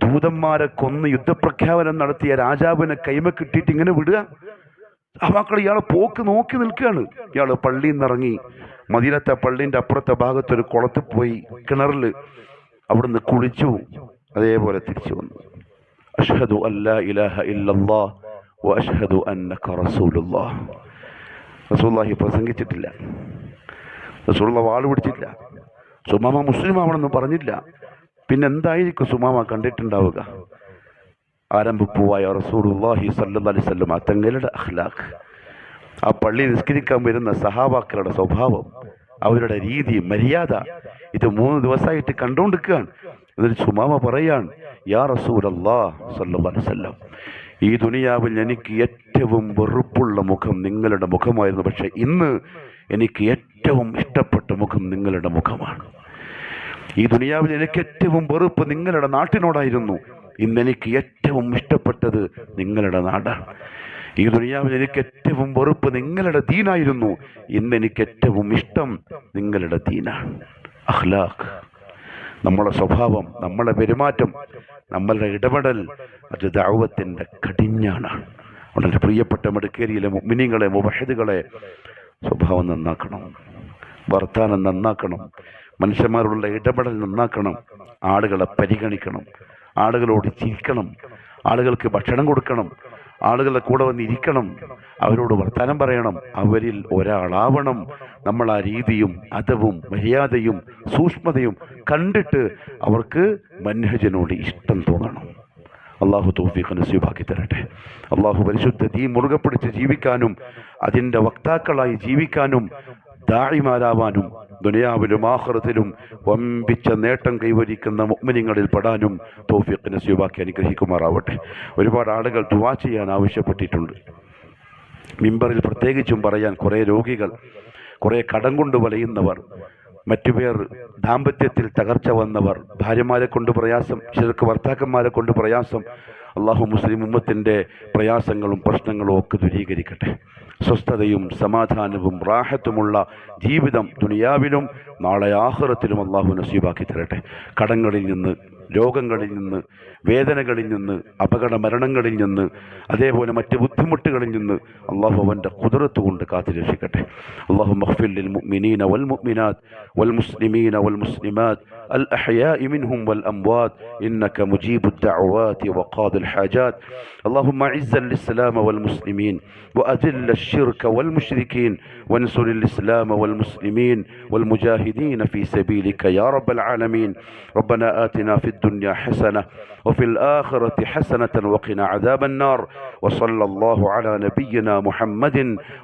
ദൂതന്മാരെ കൊന്ന് യുദ്ധപ്രഖ്യാപനം നടത്തിയ രാജാവിനെ കൈമ കിട്ടിയിട്ട് ഇങ്ങനെ വിടുക? സഹാബാക്കൾ ഇയാളെ പോക്ക് നോക്കി നിൽക്കുകയാണ്. ഇയാൾ പള്ളിയിൽ നിന്നിറങ്ങി മദീനത്തെ പള്ളിൻ്റെ അപ്പുറത്തെ ഭാഗത്തൊരു കുളത്തിൽ പോയി, കിണറിൽ അവിടുന്ന് കുളിച്ചു, അതേപോലെ തിരിച്ചു വന്നു. അഷ്ഹദു അല്ലാ ഇലാഹ ഇല്ലല്ലാഹ് വ അഷ്ഹദു അന്നക റസൂലുള്ളാഹ്. റസൂലുള്ളാഹി പ്രസംഗിച്ചിട്ടില്ല, റസൂലുള്ളാഹി വാൾ പിടിച്ചില്ല, സുമാമ മുസ്ലിം ആവണമെന്ന് പറഞ്ഞില്ല. പിന്നെ എന്തായിരിക്കും സുമാമ കണ്ടിട്ടുണ്ടാവുക? ആരംഭപ്പൂവായ റസൂലുള്ളാഹി സ്വല്ലല്ലാഹു അലൈഹി വസല്ലം തങ്ങളുടെ അഖ്ലാഖ്, ആ പള്ളി നിസ്കരിക്കാൻ വരുന്ന സഹാബാക്കളുടെ സ്വഭാവം, അവരുടെ രീതി, മര്യാദ, ഇത് 3 ദിവസമായിട്ട് കണ്ടുകൊണ്ടിരിക്കുകയാണ്. എന്നിട്ട് സുമാമ പറയാൻ, യാ റസൂലല്ലാഹ് സ്വല്ലല്ലാഹു അലൈഹി വസല്ലം, ഈ ദുനിയാവിൽ എനിക്ക് ഏറ്റവും വെറുപ്പുള്ള മുഖം നിങ്ങളുടെ മുഖമായിരുന്നു, പക്ഷെ ഇന്ന് എനിക്ക് ഏറ്റവും ഇഷ്ടപ്പെട്ട മുഖം നിങ്ങളുടെ മുഖമാണ്. ഈ ദുനിയാവിൽ എനിക്ക് ഏറ്റവും വെറുപ്പ് നിങ്ങളുടെ നാട്ടിനോടായിരുന്നു, ഇന്നെനിക്ക് ഏറ്റവും ഇഷ്ടപ്പെട്ടത് നിങ്ങളുടെ നാടാണ്. ഈ ദുനിയാവിൽ എനിക്ക് ഏറ്റവും വെറുപ്പ് നിങ്ങളുടെ ദീനായിരുന്നു, ഇന്നെനിക്ക് ഏറ്റവും ഇഷ്ടം നിങ്ങളുടെ ദീനാണ്. അഖ്ലാഖ്, നമ്മളെ സ്വഭാവം, നമ്മളെ പെരുമാറ്റം, നമ്മളുടെ ഇടപെടൽ, അത് ദഅവത്തിന്റെ കടിഞ്ഞാണാണ്. വളരെ പ്രിയപ്പെട്ട മടക്കേരിയിലെ മുഅ്മിനീങ്ങളെ, മുവഹിദുകളെ, സ്വഭാവം നന്നാക്കണം, വർത്താനം നന്നാക്കണം, മനുഷ്യന്മാരോടുള്ള ഇടപെടൽ നന്നാക്കണം, ആളുകളെ പരിഗണിക്കണം, ആളുകളോട് ചിരിക്കണം, ആളുകൾക്ക് ഭക്ഷണം കൊടുക്കണം, ആളുകളുടെ കൂടെ വന്നിരിക്കണം, അവരോട് വർത്താനം പറയണം, അവരിൽ ഒരാളാവണം. നമ്മൾ ആ രീതിയും അദബും മര്യാദയും സൂക്ഷ്മതയും കണ്ടിട്ട് അവർക്ക് മൻഹജിനോട് ഇഷ്ടം തോന്നണം. അള്ളാഹു തൗഫീഖ് നസീബാക്കി തരട്ടെ. അള്ളാഹു പരിശുദ്ധ ദീൻ മുറുകെ പിടിച്ച് ജീവിക്കാനും അതിൻ്റെ വക്താക്കളായി ജീവിക്കാനും ദാഇമാരാവാനും ദുനിയാവിലും ആഖിറത്തിലും വമ്പിച്ച നേട്ടം കൈവരിക്കുന്ന മുഅ്മിനീങ്ങളിൽ പെടാനും തൗഫീഖ് നസീബാക്കി അനുഗ്രഹിക്കുമാറാവട്ടെ. ഒരുപാട് ആളുകൾ ദുആ ചെയ്യാൻ ആവശ്യപ്പെട്ടിട്ടുണ്ട്. മിമ്പറിൽ പ്രത്യേകിച്ചും പറയാൻ, കുറേ രോഗികൾ, കുറേ കടം കൊണ്ട് വലയുന്നവർ, മറ്റുപേർ ദാമ്പത്യത്തിൽ തകർച്ച വന്നവർ, ഭാര്യമാരെ കൊണ്ട് പ്രയാസം, ചിലർക്ക് ഭർത്താക്കന്മാരെ കൊണ്ട് പ്രയാസം. അള്ളാഹു മുസ്ലിം ഉമ്മത്തിൻ്റെ പ്രയാസങ്ങളും പ്രശ്നങ്ങളും ഒക്കെ ദൂരീകരിക്കട്ടെ. സ്വസ്ഥതയും സമാധാനവും റാഹത്തുമുള്ള ജീവിതം ദുനിയാവിലും നാളെ ആഖിറത്തിലും അള്ളാഹു നസീബാക്കി തരട്ടെ. കടങ്ങളിൽ നിന്ന്, രോഗങ്ങളിൽ നിന്ന്, വേദനകളിൽ നിന്ന്, അപകട മരണങ്ങളിൽ നിന്ന്, അതേപോലെ മറ്റ് ബുദ്ധിമുട്ടുകളിൽ നിന്ന് അള്ളാഹു അവൻ്റെ ഖുദ്റത്ത് കൊണ്ട് കാത്തുരക്ഷിക്കട്ടെ. അല്ലാഹുമ്മ ഗ്ഫിർ ലിൽ മുഅ്മിനീന വൽ മുഅ്മിനാത്ത് വൽ മുസ്ലിമീന വൽ മുസ്ലിമാത്ത് അൽ അഹ്യാഇ മിൻഹും വൽ അംവാത്ത് ഇന്നക മുജീബുദ് ദഅവാതി വഖാദിൽ ഹാജാത്ത്. اللهم اعز الإسلام والمسلمين وأذل الشرك والمشركين وانصر الإسلام والمسلمين والمجاهدين في سبيلك يا رب العالمين. ربنا آتنا في الدنيا حسنة وفي الآخرة حسنة وقنا عذاب النار. وصلى الله على نبينا محمد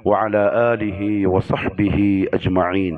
وعلى آله وصحبه أجمعين.